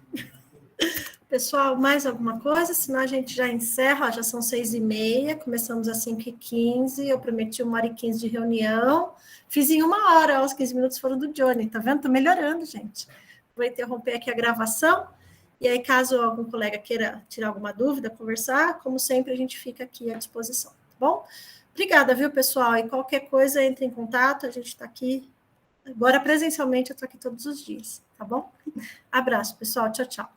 Pessoal, mais alguma coisa? Senão a gente já encerra. Ó, já são 6h30, começamos às 5h15. Eu prometi 1h15 de reunião. Fiz em 1 hora, os 15 minutos foram do Johnny. Tá vendo? Tô melhorando, gente. Vou interromper aqui a gravação. E aí, caso algum colega queira tirar alguma dúvida, conversar, como sempre, a gente fica aqui à disposição, tá bom? Obrigada, viu, pessoal? E qualquer coisa, entre em contato, a gente está aqui. Agora, presencialmente, eu estou aqui todos os dias, tá bom? Abraço, pessoal. Tchau, tchau.